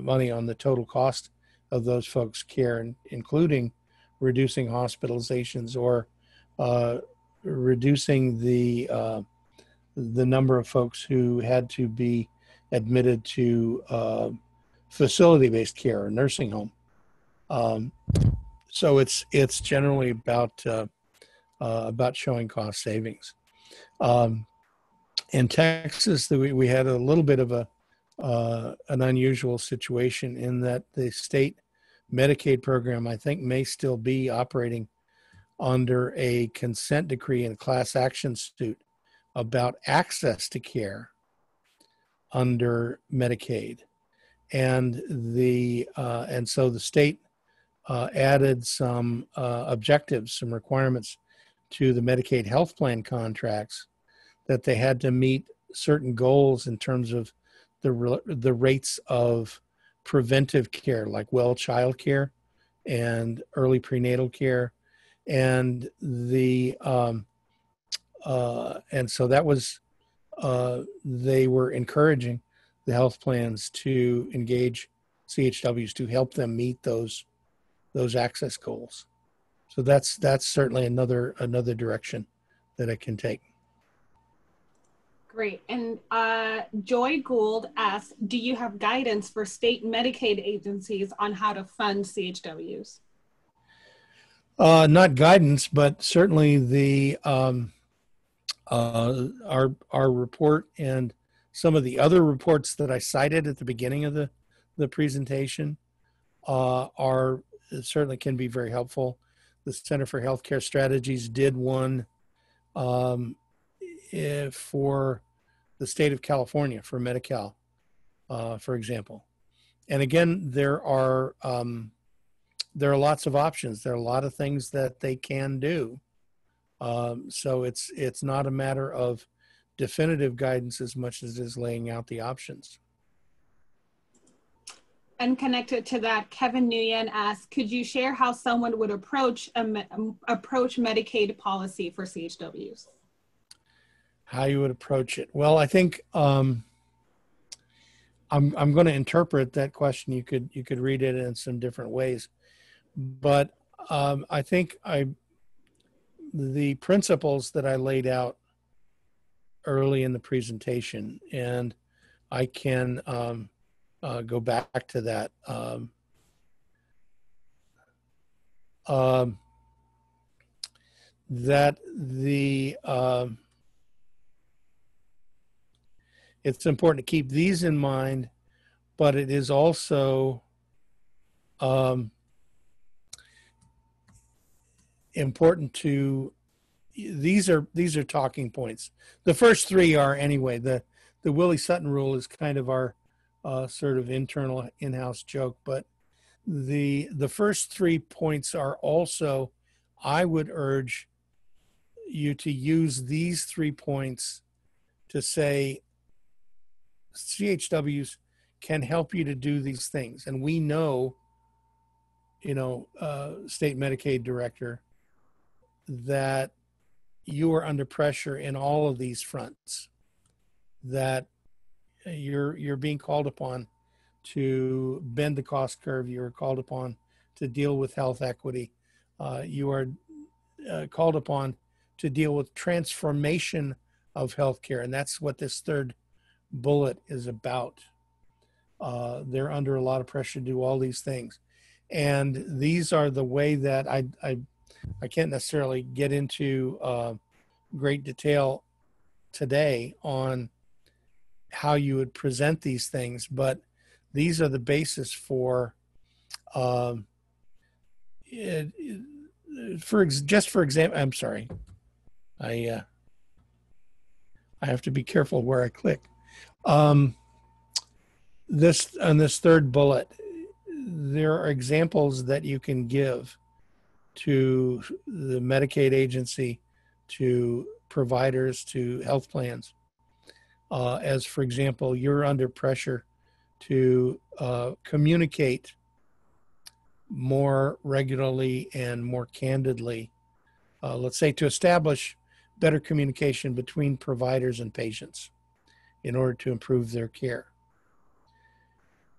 money on the total cost of those folks' care, including reducing hospitalizations or reducing the number of folks who had to be admitted to facility-based care or nursing home. So it's generally about showing cost savings. In Texas, we had a little bit of an unusual situation in that the state Medicaid program, I think, may still be operating under a consent decree and class action suit about access to care under Medicaid, and so the state added some objectives, some requirements to the Medicaid health plan contracts, that they had to meet certain goals in terms of the rates of preventive care, like well child care and early prenatal care, and and so that was they were encouraging the health plans to engage CHWs to help them meet those access goals. So that's certainly another direction that it can take. Great. And Joy Gould asks, do you have guidance for state Medicaid agencies on how to fund CHWs? Not guidance, but certainly the our report and some of the other reports that I cited at the beginning of the presentation are certainly can be very helpful. The Center for Healthcare Strategies did one for the state of California for Medi-Cal, for example. And again, there are lots of options. There are a lot of things that they can do. So it's not a matter of definitive guidance as much as it is laying out the options. And connected to that, Kevin Nguyen asks, could you share how someone would approach Medicaid policy for CHWs? How you would approach it? Well, I think I'm going to interpret that question. You could read it in some different ways, but I think the principles that I laid out early in the presentation, and I can go back to that. It's important to keep these in mind, but it is also important to, these are talking points. The first three are anyway. The Willie Sutton rule is kind of our sort of internal in-house joke, but the first 3 points are also, I would urge you to use these 3 points to say CHWs can help you to do these things. And we know, state Medicaid director, that you are under pressure in all of these fronts, that you're being called upon to bend the cost curve. You're called upon to deal with health equity. You are called upon to deal with transformation of healthcare. And that's what this third bullet is about. They're under a lot of pressure to do all these things. And these are the way that I can't necessarily get into great detail today on how you would present these things, but these are the basis for example, I'm sorry, I have to be careful where I click. This on this third bullet, there are examples that you can give to the Medicaid agency, to providers, to health plans, as for example, you're under pressure to communicate more regularly and more candidly, let's say to establish better communication between providers and patients in order to improve their care.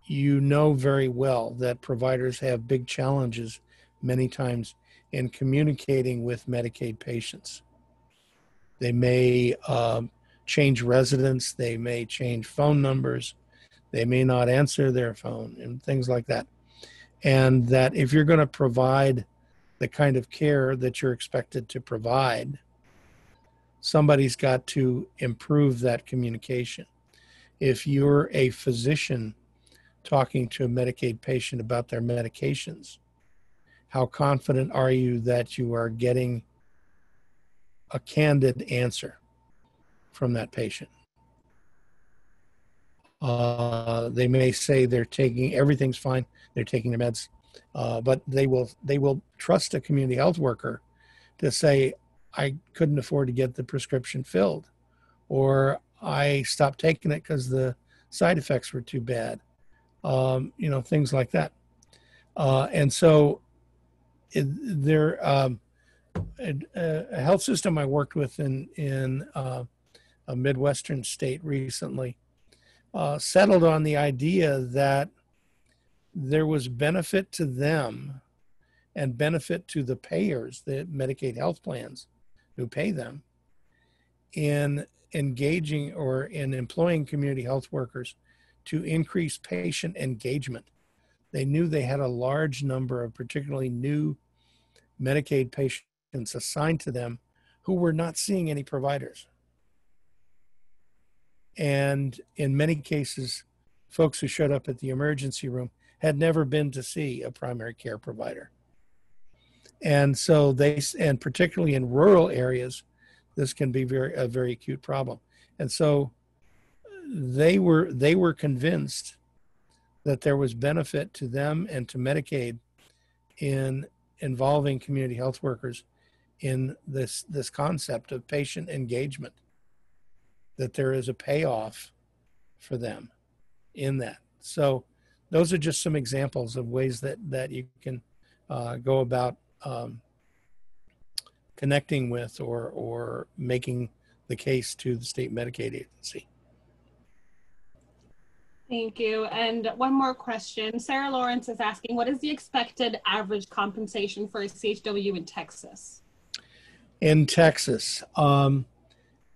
You know very well that providers have big challenges many times in communicating with Medicaid patients. They may change residence, they may change phone numbers, they may not answer their phone and things like that. And that if you're going to provide the kind of care that you're expected to provide, somebody's got to improve that communication. If you're a physician talking to a Medicaid patient about their medications, how confident are you that you are getting a candid answer from that patient? They may say they're taking, everything's fine, they're taking their meds, But they will trust a community health worker to say, I couldn't afford to get the prescription filled, or I stopped taking it because the side effects were too bad. Things like that. And so a health system I worked with in a Midwestern state recently settled on the idea that there was benefit to them and benefit to the payers, the Medicaid health plans who pay them, in engaging or in employing community health workers to increase patient engagement. They knew they had a large number of particularly new Medicaid patients assigned to them who were not seeing any providers. And in many cases, folks who showed up at the emergency room had never been to see a primary care provider. And so and particularly in rural areas, this can be a very acute problem. And so they were convinced that there was benefit to them and to Medicaid in involving community health workers in this concept of patient engagement, that there is a payoff for them in that. So those are just some examples of ways that you can go about connecting with or making the case to the state Medicaid agency. Thank you. And one more question. Sarah Lawrence is asking, what is the expected average compensation for a CHW in Texas? In Texas,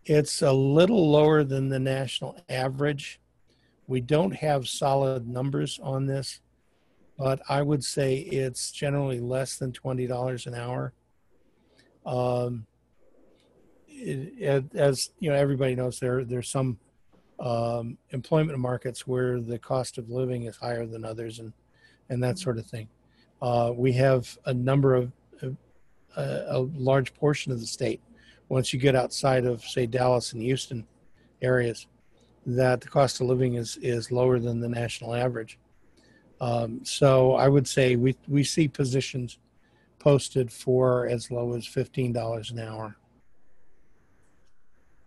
it's a little lower than the national average. We don't have solid numbers on this, but I would say it's generally less than $20 an hour. As you know, everybody knows there's some employment markets where the cost of living is higher than others, and that sort of thing. We have a number of a large portion of the state, once you get outside of, say, Dallas and Houston areas, that the cost of living is lower than the national average. So I would say we see positions posted for as low as $15 an hour.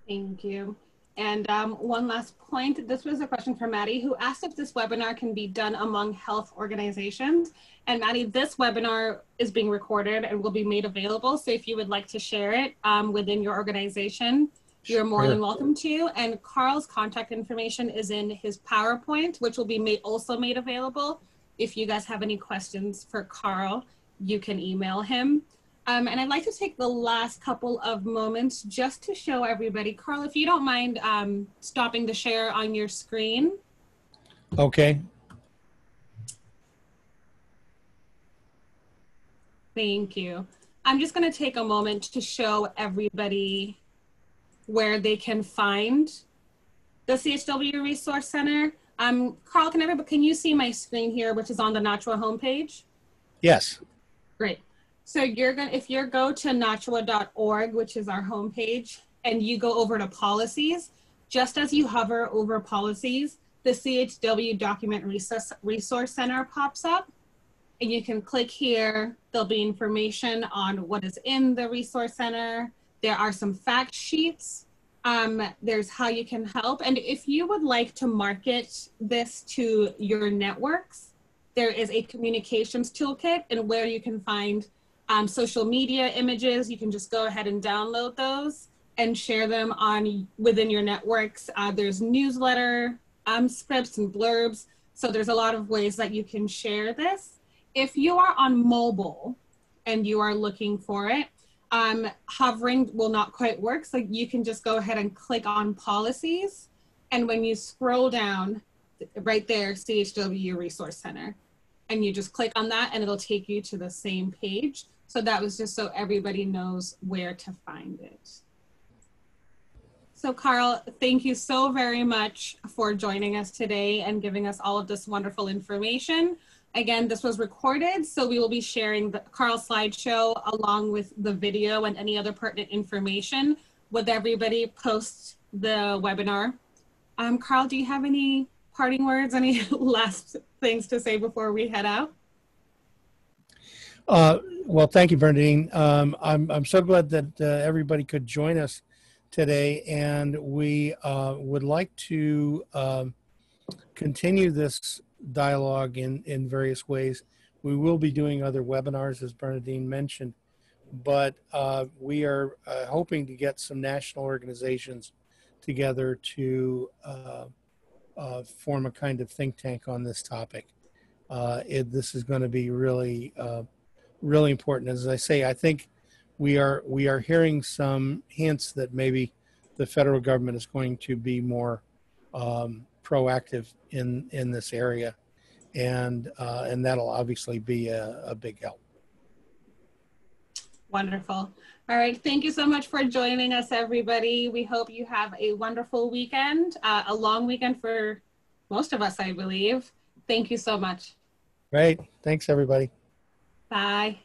Thank you. And one last point, this was a question from Maddie, who asked if this webinar can be done among health organizations. And Maddie, this webinar is being recorded and will be made available. So if you would like to share it within your organization, you're more than welcome to. And Carl's contact information is in his PowerPoint, which will be also made available. If you guys have any questions for Carl, you can email him. And I'd like to take the last couple of moments just to show everybody. Carl, if you don't mind stopping the share on your screen. Okay. Thank you. I'm just going to take a moment to show everybody where they can find the CHW Resource Center. Carl, can you see my screen here, which is on the NACHW homepage? Yes. Great. So if you go to NACHW.org, which is our homepage, and you go over to policies, just as you hover over policies, the CHW Document Resource Center pops up, and you can click here. There'll be information on what is in the Resource Center. There are some fact sheets. There's how you can help. And if you would like to market this to your networks, there is a communications toolkit and where you can find social media images. You can just go ahead and download those and share them within your networks. There's newsletter scripts and blurbs. So there's a lot of ways that you can share this. If you are on mobile and you are looking for it, hovering will not quite work. So you can just go ahead and click on policies. And when you scroll down right there, CHW Resource Center, and you just click on that and it'll take you to the same page. So that was just so everybody knows where to find it. So Carl, thank you so very much for joining us today and giving us all of this wonderful information. Again, this was recorded, so we will be sharing the Carl's slideshow along with the video and any other pertinent information with everybody post the webinar. Carl, do you have any parting words, any last things to say before we head out? Well, thank you, Bernadine. I'm so glad that everybody could join us today, and we would like to continue this dialogue in various ways. We will be doing other webinars, as Bernadine mentioned, but we are hoping to get some national organizations together to form a kind of think tank on this topic. This is going to be really really important. As I say, I think we are hearing some hints that maybe the federal government is going to be more proactive in this area, and that'll obviously be a big help. Wonderful. All right. Thank you so much for joining us, everybody. We hope you have a wonderful weekend, a long weekend for most of us, I believe. Thank you so much. Great. Thanks, everybody. Bye.